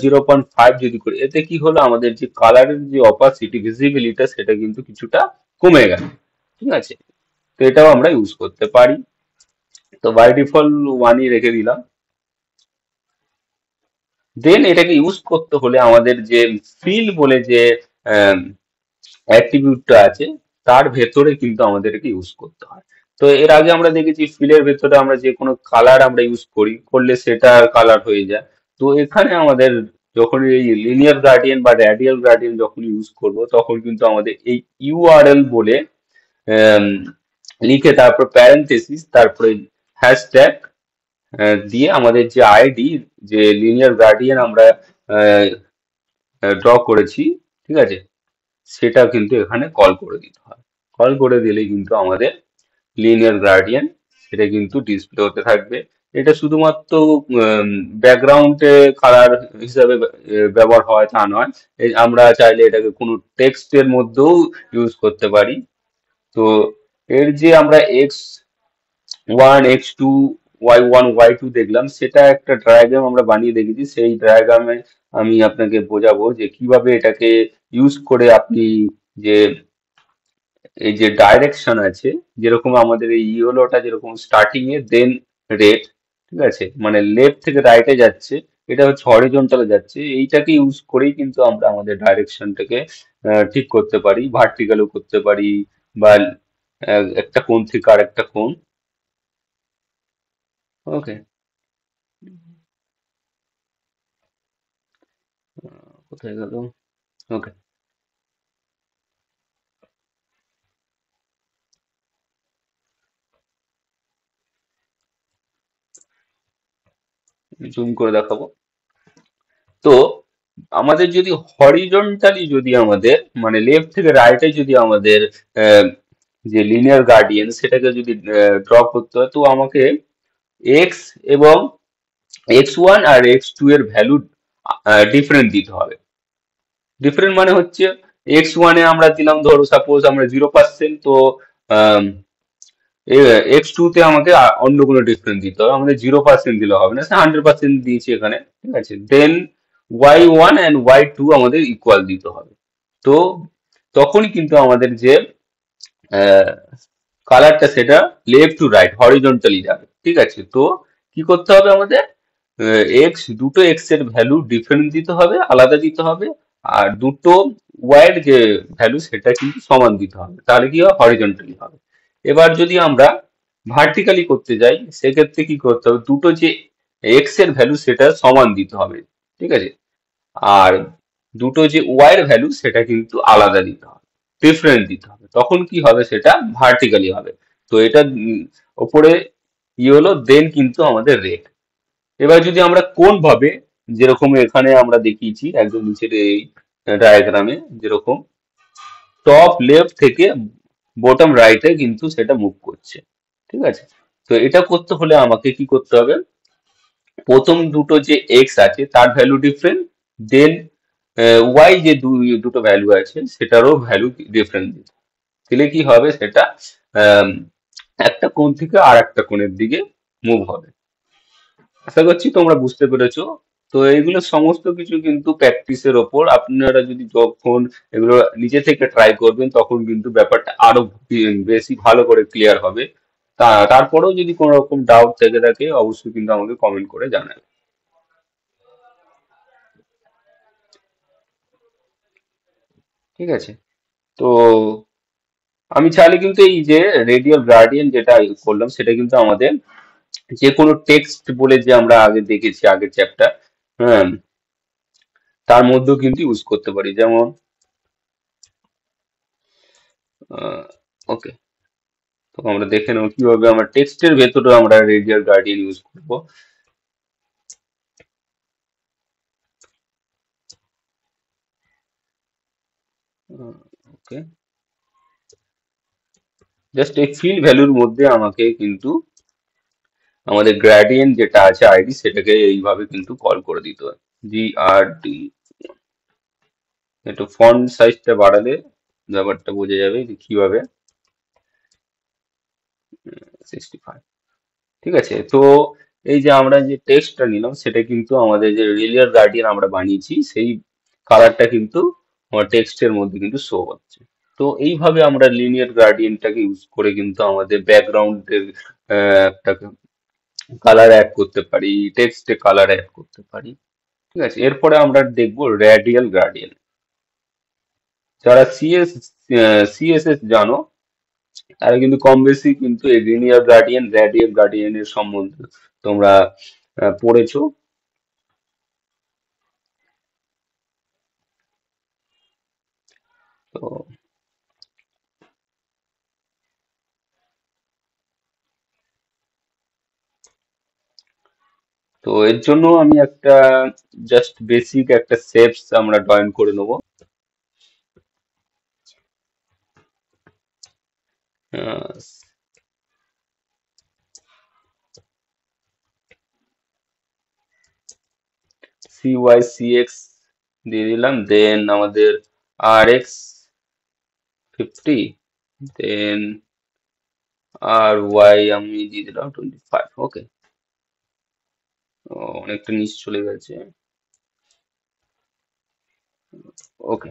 0.5 যদি করি, এতে কি হলো, আমাদের যে কালারের যে অপাসিটি ভিজিবিলিটি সেটা কিন্তু কিছুটা কমে গেল, ঠিক আছে। তো এটাও আমরা ইউজ করতে পারি। তো বাই ডিফল্ট 1-ই রেখে দিলাম। দেন এটাকে ইউজ করতে হলে আমাদের যে ফিল বলে যে অ্যাট্রিবিউটটা আছে, তার ভেতরে কিন্তু আমাদেরকে ইউজ করতে হয়। তো এর আগে আমরা দেখেছি ফিলের ভেতরে আমরা যে কোনো কালার আমরা ইউজ করলে সেটা কালার হয়ে যায়। তো এখানে আমাদের যখন এই লিনিয়ার গ্রেডিয়েন্ট বা রেডিয়াল গ্রেডিয়েন্ট যখন ইউজ করব, তখন কিন্তু আমাদের এই ইউআরএল বলে আম, লিখে, তারপর প্যারেন্থেসিস, তারপরে হ্যাশট্যাগ দিয়ে আমাদের যে আইডি, যে লিনিয়ার গ্রেডিয়েন্ট আমরা ড্র করেছি, ঠিক আছে, সেটা কিন্তু এখানে কল করে দিতে হয়। কল করে দিলে কিন্তু আমাদের লিনিয়ার গ্রেডিয়েন্ট সেটা কিন্তু ডিসপ্লে হতে থাকবে। এটা শুধুমাত্র ব্যাকগ্রাউন্ডে কালার হিসাবে ব্যবহার হয় তা নয়, আমরা চাইলে এটাকে কোনো টেক্সটের মধ্যেও ইউজ করতে পারি। তো এর যে আমরা x1 x2 y1 y2 দেখলাম, সেটা একটা ডায়াগ্রাম আমরা বানিয়ে দেখেছি। সেই ডায়াগ্রামে আমি আপনাকে বোঝাবো যে কিভাবে এটাকে ইউজ করে আপনি যে এই যে ডাইরেকশন আছে, যেরকম আমাদের এই ইয়েলোটা যেরকম স্টার্টিং এ দেন রেড, ঠিক আছে, মানে লেফট থেকে রাইটে যাচ্ছে, এটা হচ্ছে হরিজন্টালে যাচ্ছে, এইটাকে ইউজ করেই কিন্তু আমরা আমাদের ডাইরেকশনটাকে ঠিক করতে পারি, ভার্টিক্যালও করতে পারি, বা একটা কোণ থেকে আর একটা কোণ। ওকে, কোথায় গেল? ওকে, জুম করে দেখাবো। তো আমাদের যদি হরিজন্টালি যদি আমাদের মানে লেফট থেকে রাইটে যদি আমাদের আহ, যে লিনিয়ার গার্ডিয়ান সেটাকে যদি ড্র করতে হয়, তো আমাকে এক্স এবং x1 আর x2 এর ভ্যালু ডিফারেন্ট দিতে হবে। ডিফারেন্ট মানে হচ্ছে x1 এ আমরা দিলাম, ধরো সাপোজ আমরা 0%, তো x2 তে আমাকে অন্য কোনো ডিফারেন্স দিতে হবে, আমাদের 0% দিলে হবে না, 100% দিয়েছি এখানে, ঠিক আছে। দেন y1 অ্যান্ড y2 আমাদের ইকুয়াল দিতে হবে। তো তখনই কিন্তু আমাদের যে কালারটা সেটা লেফট টু রাইট হরিজন্টালি যাবে, ঠিক আছে। তো কি করতে হবে আমাদের, দুটো এক্স এর ভ্যালু ডিফারেন্ট দিতে হবে, আলাদা দিতে হবে, আর দুটো ওয়াই এর যে ভ্যালু সেটা কিন্তু সমান দিতে হবে, তাহলে কি হবে, হরিজন্টালি হবে। এবার যদি আমরা ভার্টিক্যালি করতে যাই, সেক্ষেত্রে কি করতে হবে, দুটো যে এক্স এর ভ্যালু সেটা সমান দিতে হবে, ঠিক আছে, আর দুটো যে ওয়াই এর ভ্যালু সেটা কিন্তু আলাদা দিতে হবে, ডিফারেন্ট দিতে হবে, তখন কি হবে, সেটা ভার্টিক্যালি হবে। তো এটা ওপরে হলো, দেন কিন্তু আমাদের রেট। এবার যদি আমরা কোন ভাবে, যেরকম এখানে আমরা দেখিয়েছি একদম নিচের এই ডায়াগ্রামে, যেরকম টপ লেফট থেকে বটম রাইটে কিন্তু সেটা মুভ করছে, ঠিক আছে। তো এটা করতে হলে আমাকে কি করতে হবে, প্রথম দুটো যে এক্স আছে তার ভ্যালু ডিফারেন্ট, দেন ওয়াই যে দুটো ভ্যালু আছে সেটারও ভ্যালু ডিফারেন্ট দিতে হবে। দিলে কি হবে, সেটা আম, একটা কোণ থেকে আর একটা কোণের দিকে মুভ হবে। আশা করছি তোমরা বুঝতে পেরেছো। তো এইগুলো সমস্ত কিছু কিন্তু প্র্যাকটিসের ওপর, আপনারা যদি যখন এগুলো নিজে থেকে ট্রাই করবেন তখন কিন্তু ব্যাপারটা আরো বেশি ভালো করে ক্লিয়ার হবে। তারপরেও যদি কোনো রকম ডাউট থেকে থাকে অবশ্যই কিন্তু আমাকে কমেন্ট করে জানাবেন, ঠিক আছে। তো আমি চাইলে কিন্তু এই যে রেডিয়াল গার্ডিয়ান যেটা করলাম সেটা কিন্তু আমাদের যে কোনো টেক্সট বলে যে আমরা আগে দেখেছি আগের চ্যাপ্টার, হ্যাঁ, তার মধ্যেও কিন্তু ইউজ করতে পারি, যেমন ওকে। তো আমরা দেখে নেব কিভাবে আমরা টেক্সটের ভেতরে আমরা রেডিয়াল গার্ডিয়ান ইউজ করব। ওকে, জাস্ট এই ফিল ভ্যালুর মধ্যে আমাকে কিন্তু আমাদের গ্রেডিয়েন্ট যেটা আছে আইডি সেটাকে এইভাবে কিন্তু কল করে দিতে হয়, GRD। একটু ফন্ট সাইজটা বাড়ালে ব্যাপারটা বোঝা যাবে যে কিভাবে। 65, ঠিক আছে। তো এই যে আমরা যে টেক্সটটা নিলাম সেটা কিন্তু আমাদের যে রেডিয়াল গার্ডিয়ান আমরা বানিয়েছি সেই কালারটা কিন্তু আমার টেক্সটের মধ্যে কিন্তু শো হচ্ছে। তো এইভাবে আমরা লিনিয়ার গ্রেডিয়েন্টটাকে ইউজ করে কিন্তু আমাদের ব্যাকগ্রাউন্ডের একটা কালার অ্যাড করতে পারি, টেক্সটে কালার অ্যাড করতে পারি, ঠিক আছে। এরপরে আমরা দেখবো রেডিয়াল গ্রেডিয়েন্ট। যারা সিএসএস জানো তারা কিন্তু কম বেশি কিন্তু এই লিনিয়ার গার্ডিয়ান রেডিয়াল গার্ডিয়ানের সম্বন্ধে তোমরা পড়েছো। তো তো এর জন্য আমি একটা জাস্ট বেসিক একটা শেপস আমরা ড্রয়িং করে নেবো। CY CX দিয়ে দিলাম, দেন আমাদের RX 50, দেন RY আমি দিয়ে দিলাম 25। ওকে, অনেকটা নিচ চলে গেছে। ওকে,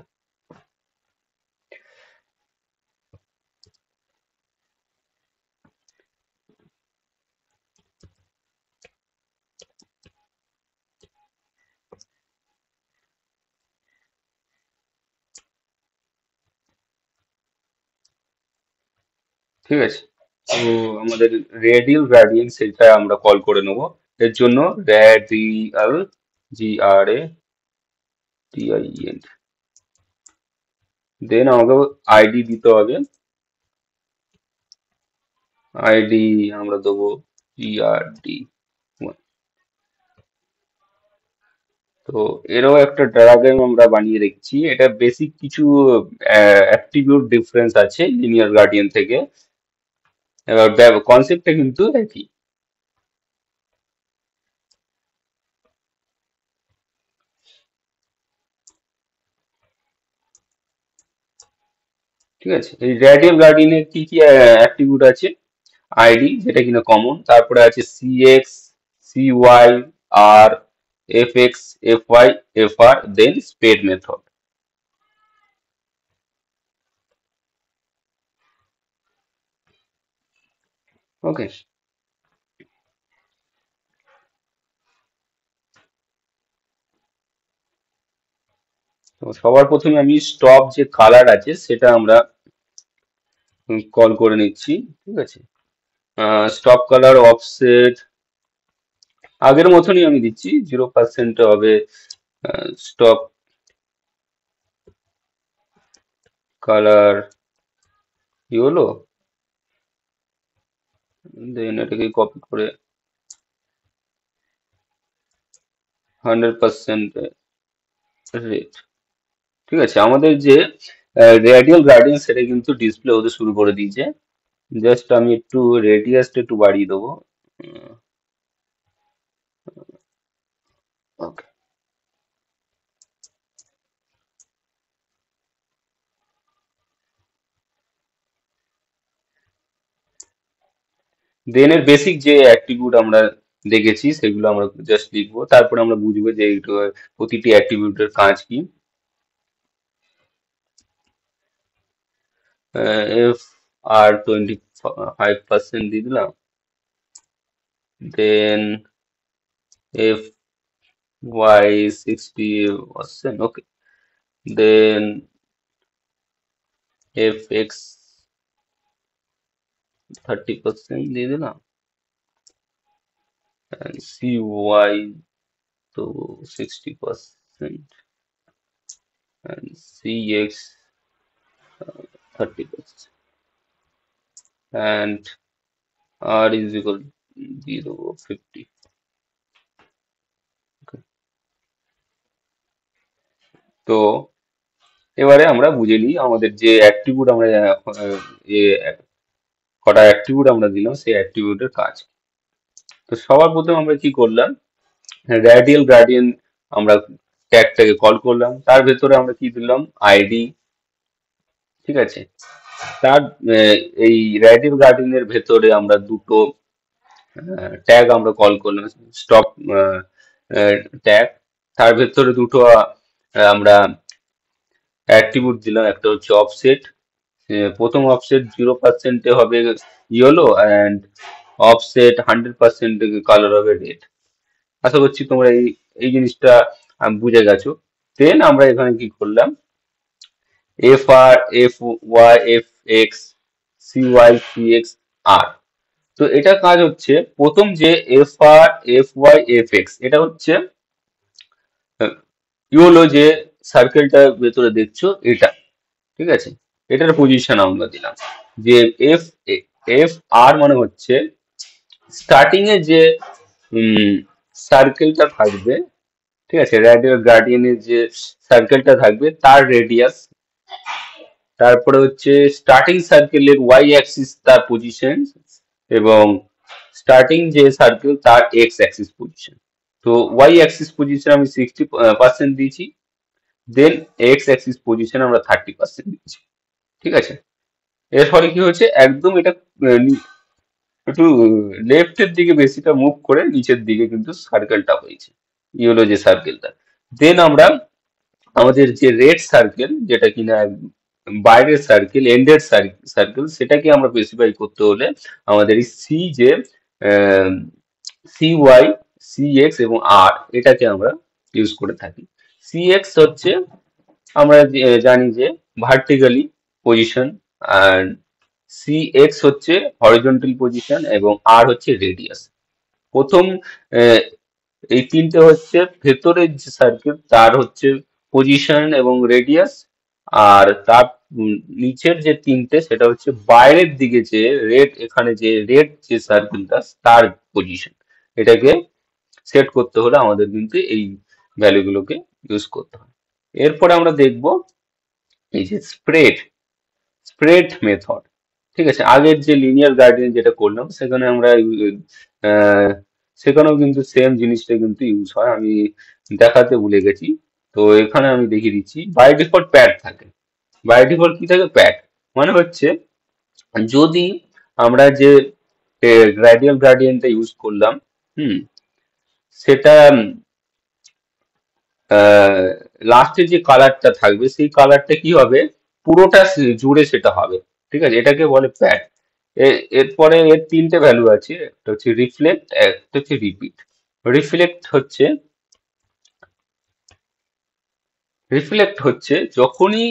ঠিক আছে। তো আমাদের রেডিয়াল গ্রেডিয়েন্ট সেটা আমরা কল করে নেব। এর জন্য রেডিয়াল, GRADIENT, দেন আমাকে আইডি দিতে হবে। আইডি আমরা দেবো GRD। তো এরও একটা ডায়াগ্রাম আমরা বানিয়ে রেখেছি। এটা বেসিক কিছু অ্যাট্রিবিউট ডিফারেন্স আছে লিনিয়ার গার্ডিয়ান থেকে। এবার কনসেপ্টটা কিন্তু একই। ঠিক আছে, এই রেডিয়াল গার্ডিয়ানের কি কি অ্যাট্রিবিউট আছে? আইডি, যেটা কিনা কমন, তারপরে আছে CX, CY, আর, FX, FY, FR, দেন স্পেড মেথড। ওকে। তো সবার প্রথমে আমি স্টপ যে কালার আছে সেটা আমরা কল করে নিচ্ছি। ঠিক আছে, স্টপ কালার অফসেট আগের মতনই আমি দিচ্ছি, 0% হবে। স্টপ কালার কি হলো, দেন এটাকে কপি করে 100% রেড। ঠিক আছে, আমাদের যে রেডিয়াল গার্ডিয়ান সেটা কিন্তু ডিসপ্লে হতে শুরু করে দিয়েছে। জাস্ট আমি একটু রেডিয়াসটা একটু বাড়িয়ে দেবো। ওকে, দেন এর বেসিক যে অ্যাট্রিবিউট আমরা দেখেছি সেগুলো আমরা জাস্ট লিখবো, তারপরে আমরা বুঝবো যে প্রতিটি অ্যাট্রিবিউটের কাজ কি। এফ আর 25% দিয়ে দিলাম, দেন এফ ওয়াই 60%, ওকে, দেন এফ এক্স 30% দিয়ে দিলাম, সি ওয়াই তো 60%, and CX 30%, and R is equal দিয়ে দেবো 50। Okay. তো এবারে আমরা বুঝে নিই আমাদের যে অ্যাট্রিবিউট আমরা এ কটা অ্যাট্রিবিউট আমরা দিলাম সেই অ্যাট্রিবিউটের কাজ। তো সবার প্রথমে আমরা কি করলাম, রেডিয়াল গ্রেডিয়েন্ট আমরা ট্যাগটাকে কল করলাম, তার ভেতরে আমরা কি দিলাম, আইডি। ঠিক আছে, তার এই রেডিয়াল গার্ডিয়ানের ভেতরে আমরা দুটো ট্যাগ আমরা কল করলাম, স্টপ ট্যাগ। তার ভেতরে দুটো আমরা অ্যাট্রিবিউট দিলাম, একটা হচ্ছে অফসেট। প্রথম অফসেট 0% হবে ইয়েলো, অ্যান্ড অফসেট 100% কালার হবে রেড। আশা করছি তোমরা এই এই জিনিসটা বুঝে গেছো। দেন আমরা এখানে কি করলাম, FR, FY, FX, CY, CX, আর। তো এটা কাজ হচ্ছে, প্রথম যে FR, FY, FX, এটা হচ্ছে ইউলো যে সার্কেলটা ভেতরে দেখছো এটা। ঠিক আছে, এটার পজিশন আমরা দিলাম যে এফ এফ আর মানে হচ্ছে স্টার্টিং এ যে সার্কেলটা থাকবে। ঠিক আছে, রেডিয়াল গার্ডিয়ানের যে সার্কেলটা থাকবে তার রেডিয়াস, তারপরে হচ্ছে স্টার্টিং সার্কেলের ওয়াই অ্যাক্সিস তার পজিশন, এবং স্টার্টিং যে সার্কেল তার এক্স অ্যাক্সিস পজিশন। তো ওয়াই অ্যাক্সিস পজিশন আমি 60% দিয়েছি, দেন এক্স অ্যাক্সিস পজিশন আমরা 30% দিয়েছি। ঠিক আছে, এর ফলে কি হচ্ছে, একদম এটা একটু লেফটের দিকে বেশিটা মুভ করে নিচের দিকে কিন্তু সার্কেলটা হয়েছে, ইয়েলো যে সার্কেলটা। দেন আমরা আমাদের যে রেড সার্কেল, যেটা কিনা বাইরের সার্কেল, এন্ডের সার্কেল, সেটাকে আমরা স্পেসিফাই করতে হলে আমাদের এই সি যে CY, CX এবং আর, এটাকে আমরা ইউজ করে থাকি। CX হচ্ছে আমরা জানি যে ভার্টিক্যালি পজিশন, আর সি এক্স হচ্ছে হরিজন্টাল পজিশন এবং আর হচ্ছে রেডিয়াস। প্রথম আহ, এই তিনটে হচ্ছে ভেতরের যে সার্কেল তার হচ্ছে পজিশন এবং রেডিয়াস, আর তার নিচের যে তিনটে সেটা হচ্ছে বাইরের দিকে যে রেড, এখানে যে রেড যে সার্কেলটা তার পজিশন। এটাকে সেট করতে হলে আমাদের কিন্তু এই ভ্যালুগুলোকে ইউজ করতে হয়। এরপরে আমরা দেখব এই যে স্প্রেড মেথড। ঠিক আছে, আগের যে লিনিয়ার গার্ডিয়ান যেটা করলাম সেখানে আমরা আহ, সেখানেও কিন্তু সেম জিনিসটা কিন্তু ইউজ হয়, আমি দেখাতে ভুলে গেছি। তো এখানে আমি দেখিয়ে দিচ্ছি, বাই ডিফল্ট প্যাড থাকে। বাই ডিফল্ট কি থাকে? প্যাড। মানে হচ্ছে যদি আমরা যে গ্রাডিয়াল গ্রাডিয়েন্টটা ইউজ করলাম, হুম, সেটা লাস্টে যে কালারটা থাকবে সেই কালারটা কি হবে, পুরোটা জুড়ে সেটা হবে। ঠিক আছে, এটাকে বলে প্যাড। এরপরে এর তিনটে ভ্যালু আছে, একটা হচ্ছে রিফ্লেক্ট, একটা হচ্ছে রিপিট। রিফ্লেক্ট হচ্ছে রিফ্লেক্ট হচ্ছে যখনই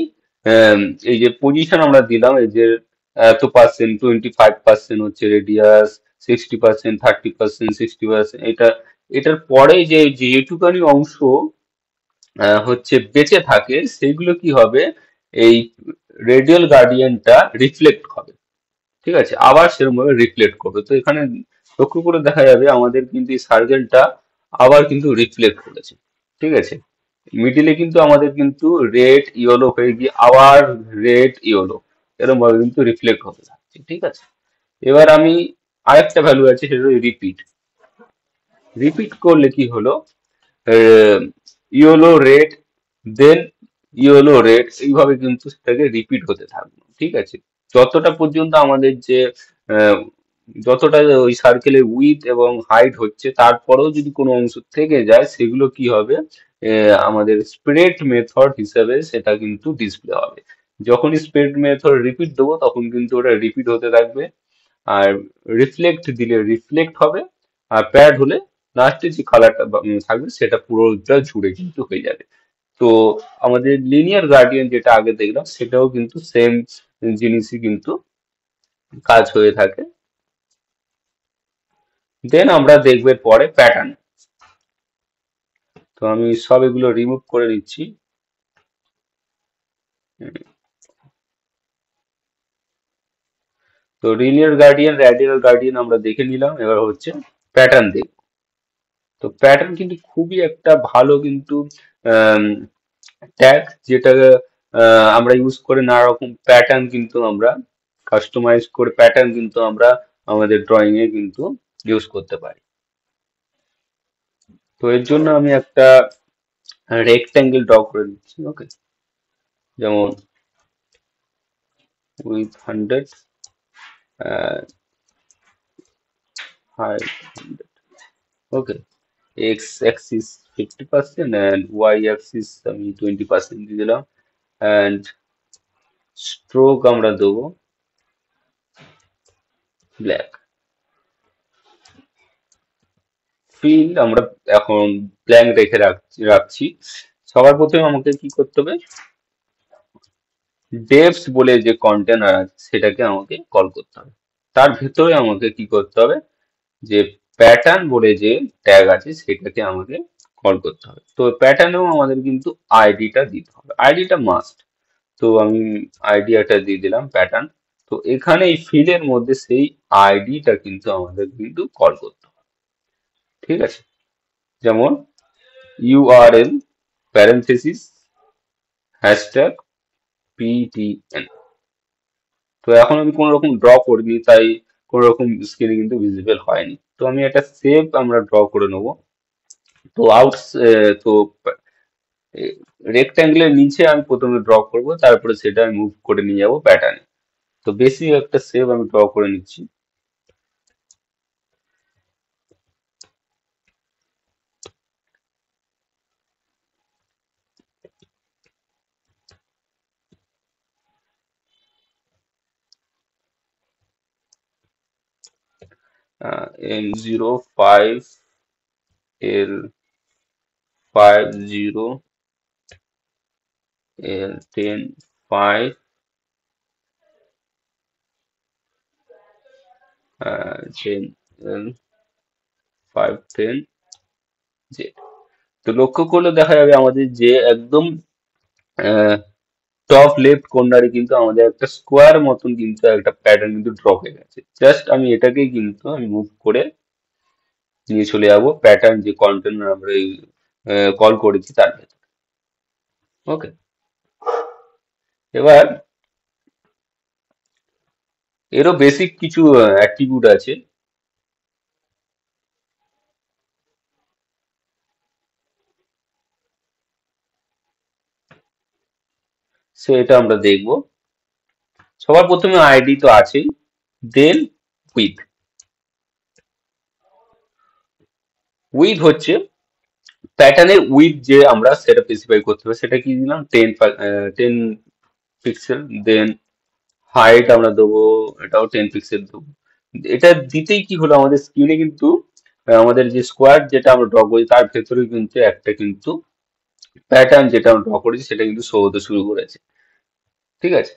আম, এই যে পজিশন আমরা দিলাম, এই যে এত পার্সেন্ট, 25% হচ্ছে রেডিয়াস, 60%, 30%, 60%, এটার পরে যে যেটুকানি অংশ হচ্ছে বেঁচে থাকে সেইগুলো কি হবে, এই রেডিয়াল গার্ডিয়ানটা রিফ্লেক্ট হবে। ঠিক আছে, আবার সেরকম ভাবে রিফ্লেক্ট করবে। তো এখানে লক্ষ্য করে দেখা যাবে আমাদের কিন্তু এই সার্কেলটা আবার কিন্তু রিফ্লেক্ট করেছে। ঠিক আছে, মিডিলে কিন্তু আমাদের কিন্তু রেড ইয়েলো হয়ে গিয়ে আবার রেড ইয়েলো এরকম ভাবে কিন্তু রিফ্লেক্ট হতে থাকছে। ঠিক আছে, এবার আমি আরেকটা ভ্যালু আছে, সেটা হলো রিপিট। রিপিট করলে কি হলো, ইয়েলো রেড, দেন ইয়েলো রেড, এইভাবে কিন্তু সেটাকে রিপিট হতে থাকবে। ঠিক আছে, যতটা পর্যন্ত আমাদের যে আহ, যতটা ওই সার্কেলের উইথ এবং হাইট হচ্ছে তারপরেও যদি কোনো অংশ থেকে যায় সেগুলো কি হবে, আমাদের স্প্রেড মেথড হিসেবে সেটা কিন্তু ডিসপ্লে হবে। যখনই স্প্রেড মেথড রিপিট দেবো তখন কিন্তু ওটা রিপিট হতে থাকবে, আর রিফ্লেক্ট দিলে রিফ্লেক্ট হবে, আর প্যাড হলে লাস্টে যে কালারটা থাকবে সেটা পুরোটা জুড়ে কিন্তু হয়ে যাবে। তো আমাদের লিনিয়ার গার্ডিয়ান যেটা আগে দেখলাম সেটাও কিন্তু সেম জিনিসই কিন্তু কাজ হয়ে থাকে। দেন আমরা দেখবে পরে প্যাটার্ন। তো আমি সব এগুলো রিমুভ করে নিচ্ছি। তো লিনিয়ার গার্ডিয়ান, র্যাডিয়াল গার্ডিয়ান আমরা দেখে নিলাম, এবার হচ্ছে প্যাটার্ন দেখব। তো প্যাটার্ন কিন্তু খুবই একটা ভালো কিন্তু ট্যাগ, যেটা আমরা ইউজ করে নানা রকম প্যাটার্ন কিন্তু আমরা কাস্টমাইজ করে প্যাটার্ন কিন্তু আমরা আমাদের ড্রয়িং এ কিন্তু ইউজ করতে পারি। তো এর জন্য আমি একটা রেক্ট্যাঙ্গেল ড্র করে দিচ্ছি। ওকে, যেমন width 100, height 100। Okay, x axis 50% and y axis আমি 20% দিয়ে দিলাম, অ্যান্ড স্ট্রোক আমরা দেবো ব্ল্যাক। ফিল আমরা এখন ব্ল্যাঙ্ক রেখে রাখছি। সবার প্রথমে আমাকে কি করতে হবে, ডেপস বলে যে কন্টেনার আছে সেটাকে আমাকে কল করতে হবে। তার ভেতরে আমাকে কি করতে হবে, যে প্যাটার্ন বলে যে ট্যাগ আছে সেটাকে আমাকে কল করতে হবে। তো প্যাটার্নেও আমাদের কিন্তু আইডিটা দিতে হবে, আইডিটা মাস্ট। তো আমি আইডিয়াটা দিয়ে দিলাম প্যাটার্ন। তো এখানে এই ফিলের মধ্যে সেই আইডিটা কিন্তু আমাদের কিন্তু কল করতে হবে। ঠিক আছে, যেমন ইউআরএল প্যারেনথেসিস হ্যাশট্যাগ পিটিএন। তো এখন আমি কোনো রকম ড্র করিনি, তাই কোনো রকম স্ক্রিনে কিন্তু ভিজিবল হয়নি। তো আমি একটা সেভ আমরা ড্র করে নেবো। তো তো রেক্ট্যাঙ্গেলের নিচে আমি প্রথমে ড্র করব, তারপরে সেটা আমি মুভ করে নিয়ে যাবো প্যাটার্নে। তো বেসিক একটা সেভ আমি ড্র করে নিচ্ছি। M05L50, L10, 5, chain 510 Z. তো লক্ষ্য করলে দেখা যাবে আমাদের যে একদম টপ লেফট কর্নারে কিন্তু আমাদের একটা স্কোয়ার মতন কিন্তু একটা প্যাটার্ন কিন্তু ড্র হয়ে গেছে। জাস্ট আমি এটাকেই কিন্তু আমি মুভ করে নিয়ে চলে যাবো প্যাটার্ন যে কন্টেনার আমরা কল করেছি তার ভেতরে। ওকে, এবার এরও বেসিক কিছু অ্যাট্রিবিউট আছে, সো এটা আমরা দেখবো। সবার প্রথমে আইডি তো আছেই, দেন উইথ। উইথ হচ্ছে প্যাটার্নের উইথ যে আমরা সেটা স্পেসিফাই করতে হবে, সেটা কি দিলাম 10 পিক্সেল। দেন হাইট আমরা দেবো, এটাও 10 পিক্সেল দেবো। এটা দিতেই কি হলো, আমাদের স্ক্রিনে কিন্তু আমাদের যে স্কোয়ার যেটা আমরা ড্র করি তার ভেতরে কিন্তু একটা কিন্তু প্যাটার্ন যেটা আমরা ড্র করেছি সেটা কিন্তু শো হতে শুরু করেছে। ঠিক আছে,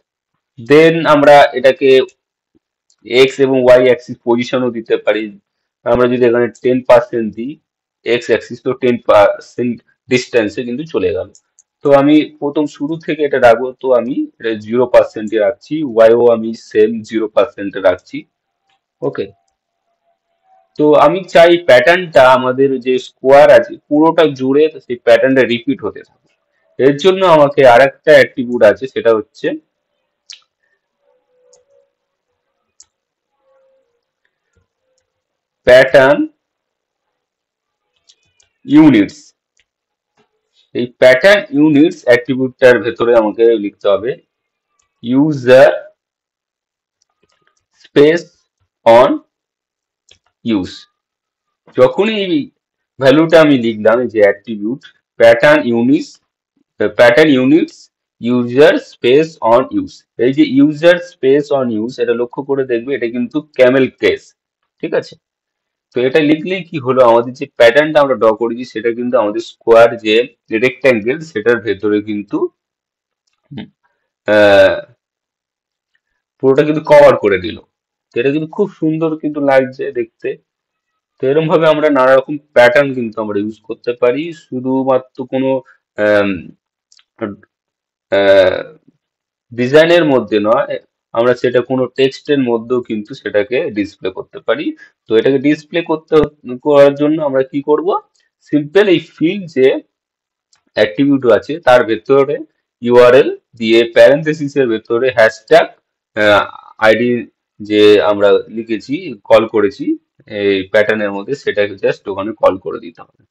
দেন আমরা এটাকে এক্স এবং ওয়াই অ্যাক্সিস পজিশনও দিতে পারি। আমরা যদি এখানে 10% দিই এক্স অ্যাক্সিস, তো 10% ডিস্টেন্সে কিন্তু চলে গেল। তো আমি প্রথম শুরু থেকে এটা রাখবো, তো আমি এটা 0%-এ রাখছি, ওয়াইও আমি সেম 0%-এ রাখছি। ওকে, তো আমি চাই প্যাটার্নটা আমাদের যে স্কোয়ার আছে পুরোটা জুড়ে সেই প্যাটার্নটা রিপিট হতে থাকে। এর জন্য আমাকে আরেকটা অ্যাট্রিবিউট আছে, সেটা হচ্ছে প্যাটার্ন ইউনিটস। এই প্যাটার্ন ইউনিটস অ্যাট্রিবিউটটার ভেতরে আমাকে লিখতে হবে ইউজার স্পেস অন ইউজ। যখনই এই ভ্যালুটা আমি লিখলাম, এই যে attribute pattern units user space on use, এই যে ইউজার স্পেস অন ইউজ এটা লক্ষ্য করে দেখবে, এটা কিন্তু ক্যামেল কেস। ঠিক আছে, তো এটা লিখলেই কি হলো, আমাদের যে প্যাটার্নটা আমরা ড্র করেছি সেটা কিন্তু আমাদের স্কোয়ার যে রেক্ট্যাঙ্গেল সেটার ভেতরে কিন্তু আহ, পুরোটা কিন্তু কভার করে দিল। তো এটা কিন্তু খুব সুন্দর কিন্তু লাগছে দেখতে। তো এরকম ভাবে আমরা নানা রকম প্যাটার্ন কিন্তু আমরা ইউজ করতে পারি, শুধুমাত্র কোনো ডিজাইনের মধ্যে নয়, আমরা সেটা কোনো টেক্সটের মধ্যেও কিন্তু সেটাকে ডিসপ্লে করতে পারি। তো এটাকে ডিসপ্লে করার জন্য আমরা কি করব, সিম্পল এই ফিল্ড যে অ্যাট্রিবিউট আছে তার ভেতরে ইউআরএল দিয়ে প্যারেনথেসিস এর ভেতরে হ্যাশট্যাগ আইডি যে আমরা লিখেছি কল করেছি এই প্যাটার্নের মধ্যে, সেটাকে জাস্ট ওখানে কল করে দিতে হবে।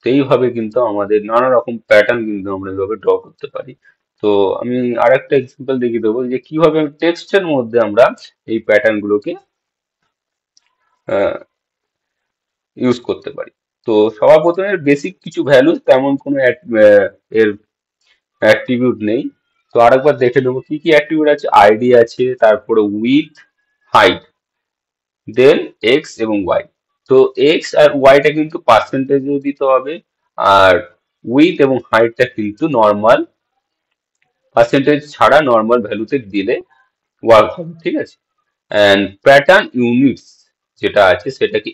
তো এইভাবে কিন্তু আমাদের নানা রকম প্যাটার্ন কিন্তু আমরা এইভাবে ড্র করতে পারি। তো আমি আরেকটা এক্সাম্পল দেখিয়ে দেবো যে কিভাবে টেক্সটের মধ্যে আমরা এই প্যাটার্ন গুলোকে ইউজ করতে পারি। তো সবার প্রথমে বেসিক কিছু ভ্যালু, তেমন কোনো এর অ্যাট্রিবিউট নেই। তো আরেকবার দেখে নেবো কি কি অ্যাট্রিবিউট আছে। আইডি আছে, তারপরে উইথ, হাইট, দেন এক্স এবং ওয়াই। তো এক্স আর ওয়াইটা কিন্তু পার্সেন্টেজে দিতে হবে, আর উইথ এবং হাইটটা কিন্তু নর্মাল পার্সেন্টেজ ছাড়া নর্মাল ভ্যালুতে দিলে ওয়ার্ক হবে। ঠিক আছে, অ্যান্ড প্যাটার্ন ইউনিটস যেটা আছে সেটাকে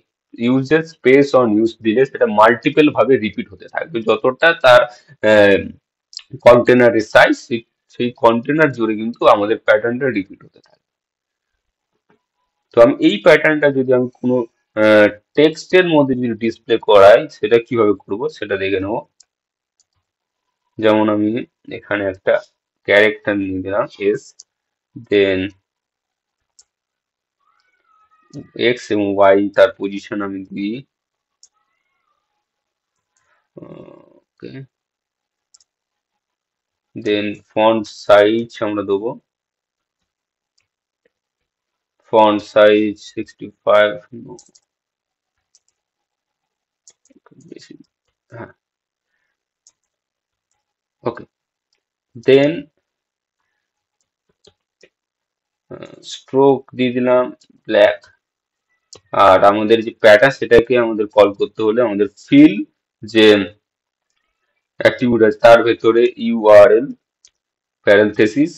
ইউজের স্পেস অন ইউজ দিলে সেটা মাল্টিপল ভাবে রিপিট হতে থাকবে, যতটা তার কন্টেনারের সাইজ সেই কন্টেনার জুড়ে কিন্তু আমাদের প্যাটার্নটা রিপিট হতে থাকে। তো আমি এই প্যাটার্নটা যদি আমি কোনো টেক্সটের মধ্যে যদি ডিসপ্লে করাই সেটা কিভাবে করব সেটা দেখে নেবো। যেমন আমি এখানে একটা ক্যারেক্টার নিয়ে দিলাম এস, দেন এক্স এবং ওয়াই তার পজিশন আমি দিই। ওকে, দেন ফন্ট সাইজ আমরা দেবো, ফন্ট সাইজ 65, বেশি, হ্যাঁ। ওকে, দেন স্ট্রোক দিয়ে দিলাম ব্ল্যাক। আর আমাদের যে প্যাটার্ন সেটাকে আমাদের কল করতে হলে আমাদের ফিল যে অ্যাট্রিবিউট আছে তার ভেতরে ইউআরএল প্যারেনথেসিস,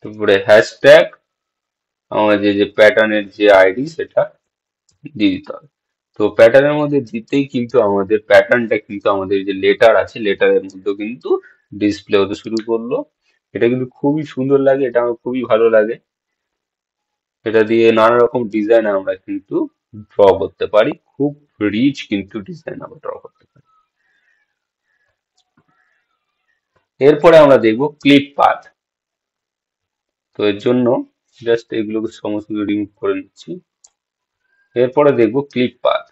তারপরে হ্যাশট্যাগ আমাদের যে প্যাটার্নের যে আইডি সেটা দিয়ে দিতে হবে। তো প্যাটার্নের মধ্যে দিতেই কিন্তু আমাদের প্যাটার্নটা কিন্তু আমাদের যে লেটার আছে লেটারের মধ্যে কিন্তু ডিসপ্লে হতে শুরু করলো। এটা কিন্তু খুবই সুন্দর লাগে, এটা আমার খুবই ভালো লাগে। এটা দিয়ে নানা রকম ডিজাইন আমরা কিন্তু ড্র করতে পারি, খুব রিচ কিন্তু ডিজাইন আমরা ড্র করতে পারি। এরপরে আমরা দেখবো ক্লিপ পাথ। তো এর জন্য জাস্ট এগুলোকে সমস্ত রিমুভ করে নিচ্ছি। এরপরে দেখবো ক্লিপ পাথ।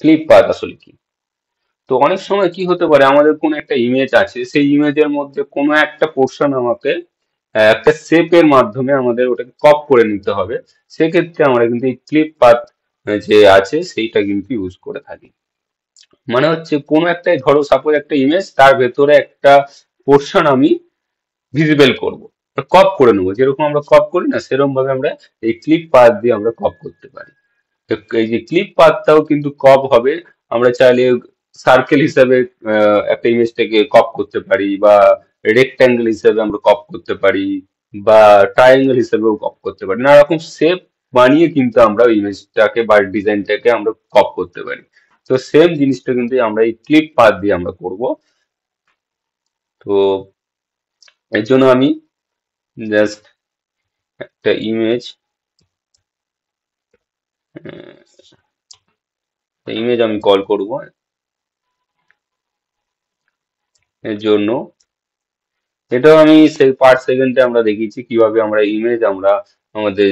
ক্লিপ পাথ আসলে কি? তো অনেক সময় কি হতে পারে, আমাদের কোনো একটা ইমেজ আছে, সেই ইমেজের মধ্যে কোনো একটা পোর্শন আমাকে একটা শেপের মাধ্যমে আমাদের ওটাকে কপ করে নিতে হবে। সেক্ষেত্রে আমরা কিন্তু এই ক্লিপ পাথ যে আছে সেইটা কিন্তু ইউজ করে থাকি। মানে হচ্ছে কোনো একটা, ধরো সাপোজ একটা ইমেজ, তার ভেতরে একটা পোর্শন আমি ভিজিবল করব, কপ করে নেবো, যেরকম আমরা কপ করি না সেরকম ভাবে আমরা এই ক্লিপ পাথ দিয়ে আমরা কপ করতে পারি। তো এই যে ক্লিপ পাথটাও কিন্তু কপ হবে। আমরা চাইলে সার্কেল হিসাবে একটা ইমেজটাকে কপ করতে পারি, বা রেক্ট্যাঙ্গেল হিসাবে আমরা কপ করতে পারি, বা ট্রায়াঙ্গেল হিসাবেও কপ করতে পারি। নানা রকম শেপ বানিয়ে কিন্তু আমরা ইমেজটাকে বা ডিজাইনটাকে আমরা কপ করতে পারি। তো সেম জিনিসটা কিন্তু আমরা এই ক্লিপ পাথ দিয়ে আমরা করব। তো এর জন্য আমি জাস্ট একটা ইমেজ আমি কল করব। এর জন্য এটাও আমি সেই পার্ট সেকেন্ডে আমরা দেখিয়েছি কিভাবে আমরা ইমেজ আমরা আমাদের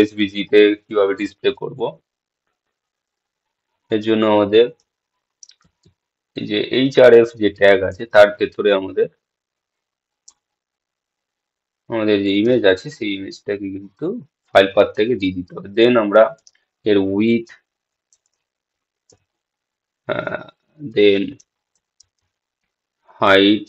এসভিজি তে কিভাবে ডিসপ্লে করব। এর জন্য আমাদের এই যে এইচআরএফ যে ট্যাগ আছে তার ভেতরে আমাদের আমাদের যে ইমেজ আছে সেই ইমেজটাকে কিন্তু ফাইল পাথ থেকে দিয়ে দিতে হবে। দেন আমরা এর উইথ, দেন হাইট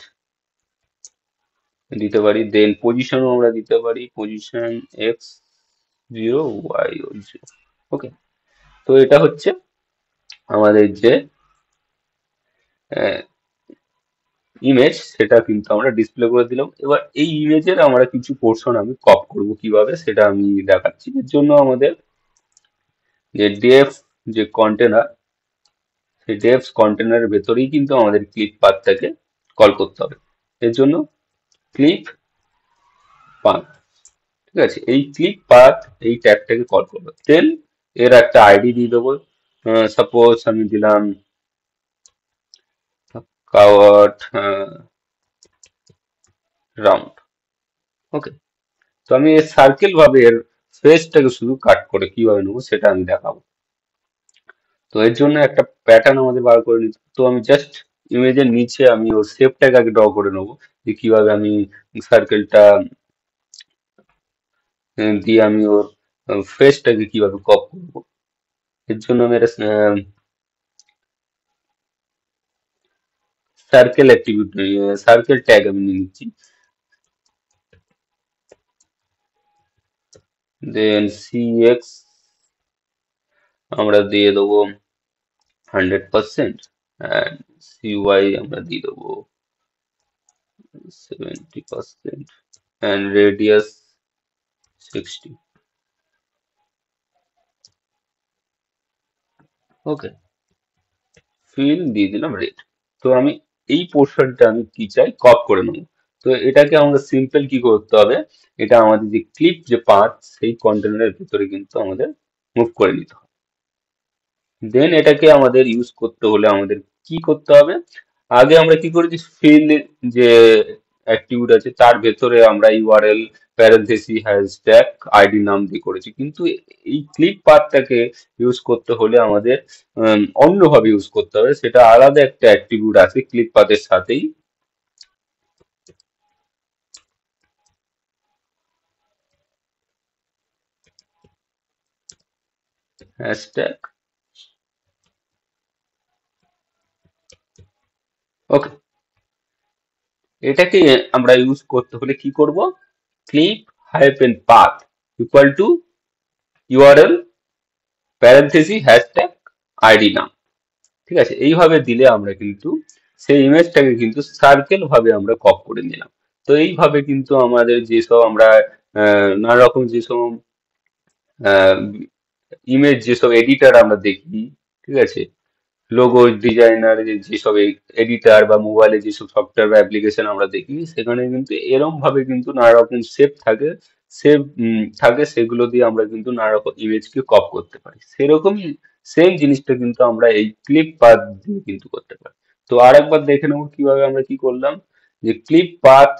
দিতে পারি, দেন পজিশনও আমরা দিতে পারি, পজিশন x0 y0। ওকে, তো এটা হচ্ছে আমাদের যে ইমেজ, সেটা কিন্তু আমরা ডিসপ্লে করে দিলাম। এবার এই ইমেজের আমরা কিছু পোর্শন আমি কপ করব কিভাবে সেটা আমি দেখাচ্ছি। এর জন্য আমাদের যে ডেফ যে কন্টেনার, সেই ডেফ কন্টেনারের ভেতরেই কিন্তু আমাদের ক্লিপ পাথটাকে কল করতে হবে। এর জন্য ক্লিপ পাথ, ঠিক আছে, এই ক্লিপ পাথ এই ট্যাগটাকে কল করবো। দেন এর একটা আইডি দিয়ে দেবো। সাপোজ আমি দিলাম কাওয়ার্ড রাউন্ড। ওকে, তো আমি এর সার্কেল ভাবে এর ফেসটাকে শুধু কাট করে কিভাবে নেবো সেটা আমি দেখাবো। তো এর জন্য একটা প্যাটার্ন আমাদের বার করে নিতে, তো আমি জাস্ট ইমেজের নিচে আমি ওর শেপটাকে আগে ড্র করে নেবো, যে কিভাবে আমি সার্কেলটা দিয়ে আমি ওর ফেসটাকে কিভাবে কপ করবো। এর জন্য আমি একটা সার্কেল অ্যাট্রিবিউট, সার্কেল ট্যাগ আমি নিয়ে নিচ্ছি। দেন সিএক্স আমরা দিয়ে দেবো 100%, অ্যান্ড সিওয়াই আমরা দিয়ে দেবো 70%, অ্যান্ড রেডিয়াস 60। ওকে, ফিল দিয়ে দিলাম রেড। তো আমি এই পোর্শনটা আমি কি চাই, কপ করে নেবো। তো এটাকে আমাদের সিম্পল কি করতে হবে, এটা আমাদের যে ক্লিপ যে পাথ সেই কন্টেনারের ভিতরে কিন্তু আমাদের মুভ করে নিতে হবে। দেন এটাকে আমাদের ইউজ করতে হলে আমাদের কি করতে হবে, আগে আমরা কি করেছি, ফিল যে অ্যাট্রিবিউট আছে তার ভেতরে আমরা ইউআরএল প্যারেনথেসিস হ্যাশট্যাগ আইডি নাম দিয়ে করেছি, কিন্তু এই ক্লিপ পাথটাকে ইউজ করতে হলে আমাদের অন্যভাবে ইউজ করতে হবে। সেটা আলাদা একটা অ্যাট্রিবিউট আছে ক্লিপ পাথের সাথেই, হ্যাশট্যাগ। ওকে, এটাকে আমরা ইউজ করতে হলে কি করব, clip hyphen path equal to URL parenthesis hashtag ID নাম। ঠিক আছে, এইভাবে দিলে আমরা কিন্তু সেই ইমেজটাকে কিন্তু সার্কেল ভাবে আমরা ক্রপ করে নিলাম। তো এইভাবে কিন্তু আমাদের যেসব আমরা নানা রকম যেসব ইমেজ যেসব এডিটর আমরা দেখি, ঠিক আছে, লোগো ডিজাইনার যেসব এডিটর বা মোবাইলে যেসব সফটওয়্যার বা অ্যাপ্লিকেশন আমরা দেখি, সেখানে কিন্তু এরম ভাবে কিন্তু নানা রকম শেপ থাকে। শেপ থাকে, সেগুলো দিয়ে আমরা কিন্তু নানা রকম ইমেজকে ক্রপ করতে পারি। সেরকমই সেম জিনিসটা কিন্তু আমরা এই ক্লিপ পাথ দিয়ে কিন্তু করতে পারি। তো আরেকবার দেখে নেবো কিভাবে আমরা কি করলাম। যে ক্লিপ পাথ,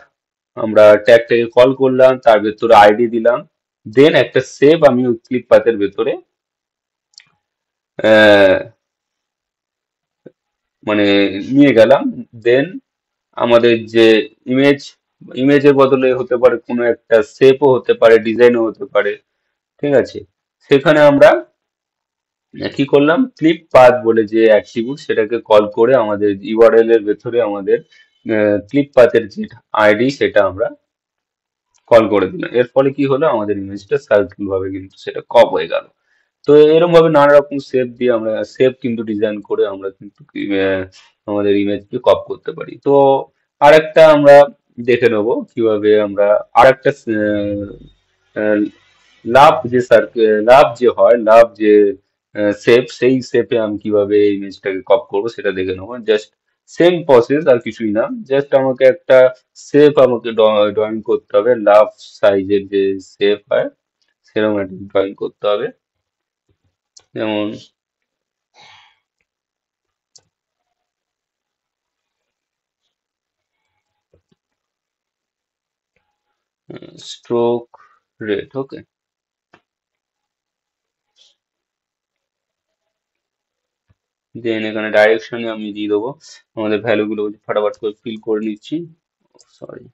আমরা ট্যাগটাকে কল করলাম, তার ভেতরে আইডি দিলাম, দেন একটা শেপ আমি ওই ক্লিপ পাথের ভেতরে মানে নিয়ে গেলাম। দেন আমাদের যে ইমেজ, ইমেজের বদলে হতে পারে কোনো একটা শেপও হতে পারে, ডিজাইনও হতে পারে, ঠিক আছে। সেখানে আমরা কি করলাম, ক্লিপ পাথ বলে যে অ্যাট্রিবিউট, সেটাকে কল করে আমাদের ইউআরএল এর ভেতরে আমাদের ক্লিপ পাথের যে আইডি সেটা আমরা কল করে দিলাম। এর ফলে কি হলো, আমাদের ইমেজটা সার্কেল ভাবে কিন্তু সেটা কপ হয়ে গেল। তো এরকম ভাবে নানা রকম শেপ দিয়ে আমরা শেপ কিন্তু ডিজাইন করে আমরা কিন্তু আমাদের ইমেজকে কপ করতে পারি। তো আরেকটা আমরা দেখে নেব কিভাবে আমরা আরেকটা লাভ যে সার্কেল, লাভ যে হয়, লাভ যে শেপ, সেই শেপে আমি কিভাবে ইমেজটাকে কপ করবো সেটা দেখে নেবো। জাস্ট সেম প্রসেস, আর কিছুই না। জাস্ট আমাকে একটা শেপ আমাকে ড্রয়িং করতে হবে, লাভ সাইজের যে শেপ হয় সেরকম একটা ড্রয়িং করতে হবে। যেমন স্ট্রোক রেট, ওকে। দেন এখানে ডাইরেকশনে আমি দিয়ে দেবো আমাদের ভ্যালু গুলো, ফাটাফাট করে ফিল করে নিচ্ছি। Sorry,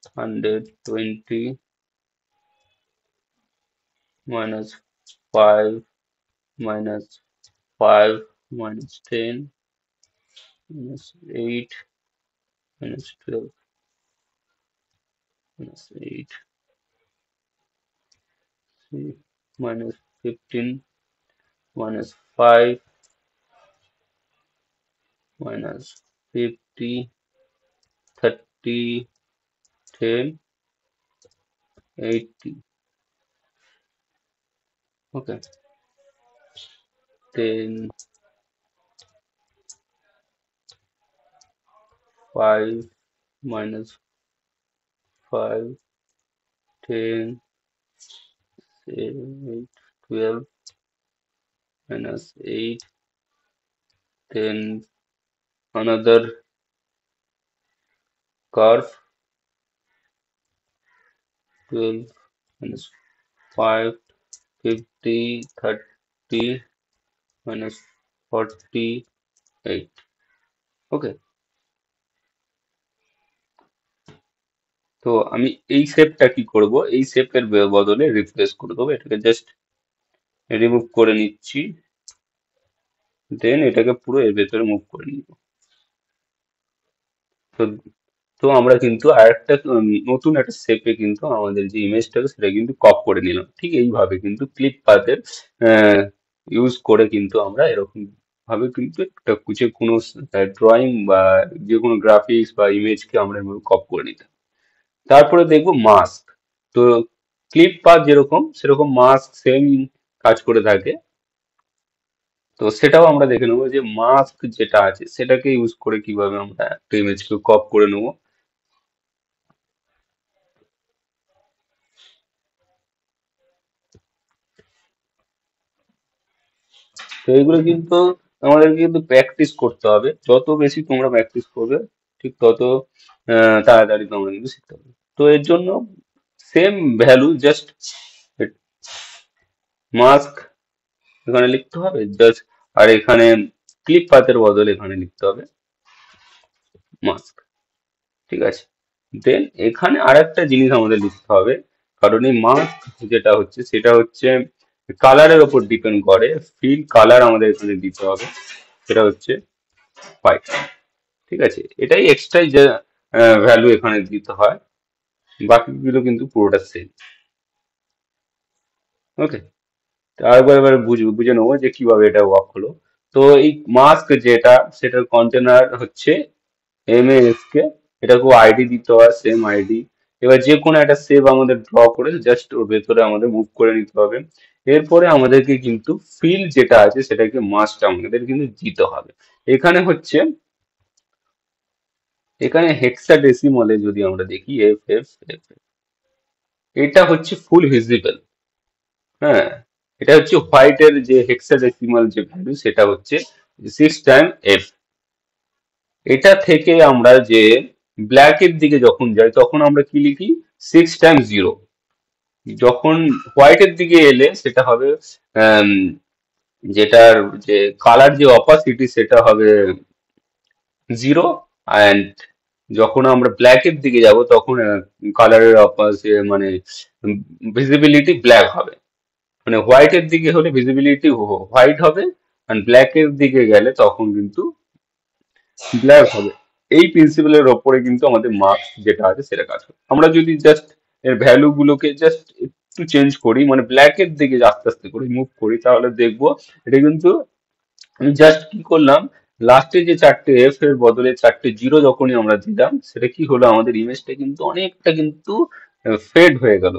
120 minus 5 minus 5 minus 10 minus 8 minus 12 minus 8 minus 15 minus 5 minus 50 30 10 80, okay. Then 5 minus 5 10 8 12 minus 8, then another curve, 12 minus 5 50 30 minus 48, ওকে। তো আমি এই শেপটা কি করব, এই শেপের বদলে রিপ্লেস করে দেবো, এটাকে জাস্ট রিমুভ করে নিচ্ছি, দেন এটাকে পুরো এর ভেতরে মুভ করে নিব। তো তো আমরা কিন্তু আরেকটা নতুন একটা শেপে কিন্তু আমাদের যে ইমেজটাকে সেটা কিন্তু কপ করে নিলাম। ঠিক এইভাবে কিন্তু ক্লিপ পাথের ইউজ করে কিন্তু আমরা এরকম ভাবে কিন্তু একটা যে কোনো ড্রয়িং বা যে কোনো গ্রাফিক্স বা ইমেজকে আমরা এভাবে কপ করে নিতাম। তারপরে দেখবো মাস্ক। তো ক্লিপ পাথ যেরকম সেরকম মাস্ক সেম কাজ করে থাকে। তো সেটাও আমরা দেখে নেবো যে মাস্ক যেটা আছে সেটাকে ইউজ করে কিভাবে আমরা একটা ইমেজকে কপ করে নেবো। তো এগুলো কিন্তু আমাদের কিন্তু প্র্যাকটিস করতে হবে। যত বেশি তোমরা প্র্যাকটিস করবে, ঠিক তত তাড়াতাড়ি তোমরা কিন্তু শিখতে পারবে। তো এর জন্য সেম ভ্যালু, জাস্ট মাস্ক এখানে লিখতে হবে জাস্ট, আর এখানে ক্লিপ পাথের বদলে এখানে লিখতে হবে মাস্ক, ঠিক আছে। দেন এখানে আরেকটা জিনিস আমাদের লিখতে হবে, কারণ এই মাস্ক যেটা হচ্ছে সেটা হচ্ছে কালারের ওপর ডিপেন্ড করে। ফিল কালার আমাদের এখানে দিতে হবে, সেটা হচ্ছে হোয়াইট, ঠিক আছে। এটাই এক্সট্রা যে ভ্যালু এখানে দিতে হয়, বাকিগুলো কিন্তু পুরোটা সেম, ওকে। আরেকবার এবার বুঝে নেবো যে কিভাবে এটা ওয়ার্ক হলো। তো এই মাস্ক যেটা সেটার কন্টেনার হচ্ছে MASK, এটাকেও আইডি দিতে হয়, সেম আইডি। এবার যে কোনো একটা শেপ আমাদের ড্র করে জাস্ট ওর ভেতরে আমাদের মুভ করে নিতে হবে। এরপরে আমাদেরকে কিন্তু ফিল যেটা আছে সেটাকে মাস্ট আমাদের কিন্তু দিতে হবে। এখানে হচ্ছে, এখানে হেক্সাডেসিমালে যদি আমরা দেখি এফ, এটা হচ্ছে ফুল ভিজিবল। হ্যাঁ, এটা হচ্ছে হোয়াইটের যে হেক্সাডেসিমাল যে ভ্যালু সেটা হচ্ছে 6 টাইম F। এটা থেকে আমরা যে ব্ল্যাক এর দিকে যখন যাই তখন আমরা কি লিখি? 6 টাইম 0। যখন হোয়াইটের দিকে এলে সেটা হবে আম, যেটার যে কালার যে অপাসিটি সেটা হবে 0। অ্যান্ড যখন আমরা ব্ল্যাক এর দিকে যাব তখন কালারের মানে ভিজিবিলিটি ব্ল্যাক হবে। মানে হোয়াইট এর দিকে হলে ভিজিবিলিটি হোয়াইট হবে, আর ব্ল্যাক এর দিকে গেলে তখন কিন্তু ব্ল্যাক হবে। এই প্রিন্সিপালের ওপরে কিন্তু আমাদের মার্কস যেটা আছে সেটা কাজ করে। আমরা যদি জাস্ট এর ভ্যালু গুলোকে জাস্ট একটু চেঞ্জ করি, মানে ব্ল্যাক এর দিকে আস্তে আস্তে করে মুভ করি, তাহলে দেখবো এটা কিন্তু আমি জাস্ট কি করলাম, লাস্টে যে 4টে F এর বদলে 4টে 0 যখনই আমরা দিলাম, সেটা কি হলো, আমাদের ইমেজটা কিন্তু অনেকটা কিন্তু ফেড হয়ে গেল।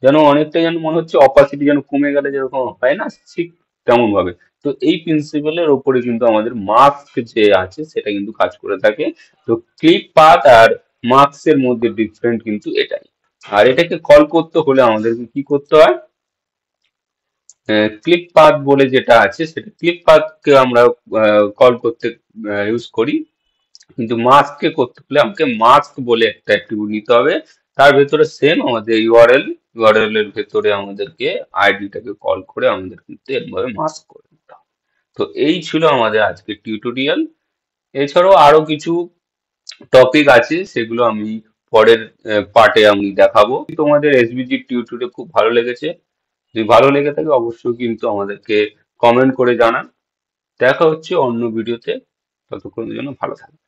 যেন অনেকটা যেন মনে হচ্ছে অপাসিটি যেন কমে গেলে যেরকম হয় না, ঠিক তেমন ভাবে। তো এই প্রিন্সিপালের ওপরে কিন্তু আমাদের মার্কস যে আছে সেটা কিন্তু কাজ করে থাকে। তো ক্লিক পাথ আর মার্কস এর মধ্যে ডিফারেন্ট কিন্তু এটাই। আর এটাকে কল করতে হলে আমাদেরকে কি করতে হয়, ক্লিক পাথ বলে যেটা আছে সেটা ক্লিক পাথকে আমরা কল করতে ইউজ করি। কিন্তু মাস্ককে করতে হলে আমাকে মাস্ক বলে একটা অ্যাট্রিবিউট নিতে হবে। তার ভেতরে সেম আমাদের ইউআরএল এর ভেতরে আমাদেরকে আইডিটাকে কল করে আমাদের কিন্তু এরভাবে মাস্ক করে দিতে হবে। তো এই ছিল আমাদের আজকের টিউটোরিয়াল। এছাড়াও আরো কিছু টপিক আছে, সেগুলো আমি পরের পার্টে আমি দেখাবো। তোমাদের এসভিজি টিউটোরিয়াল খুব ভালো লেগেছে, যদি ভালো লেগে থাকে অবশ্যই কিন্তু আমাদেরকে কমেন্ট করে জানান। দেখা হচ্ছে অন্য ভিডিওতে, ততক্ষণের জন্য ভালো থাকবেন।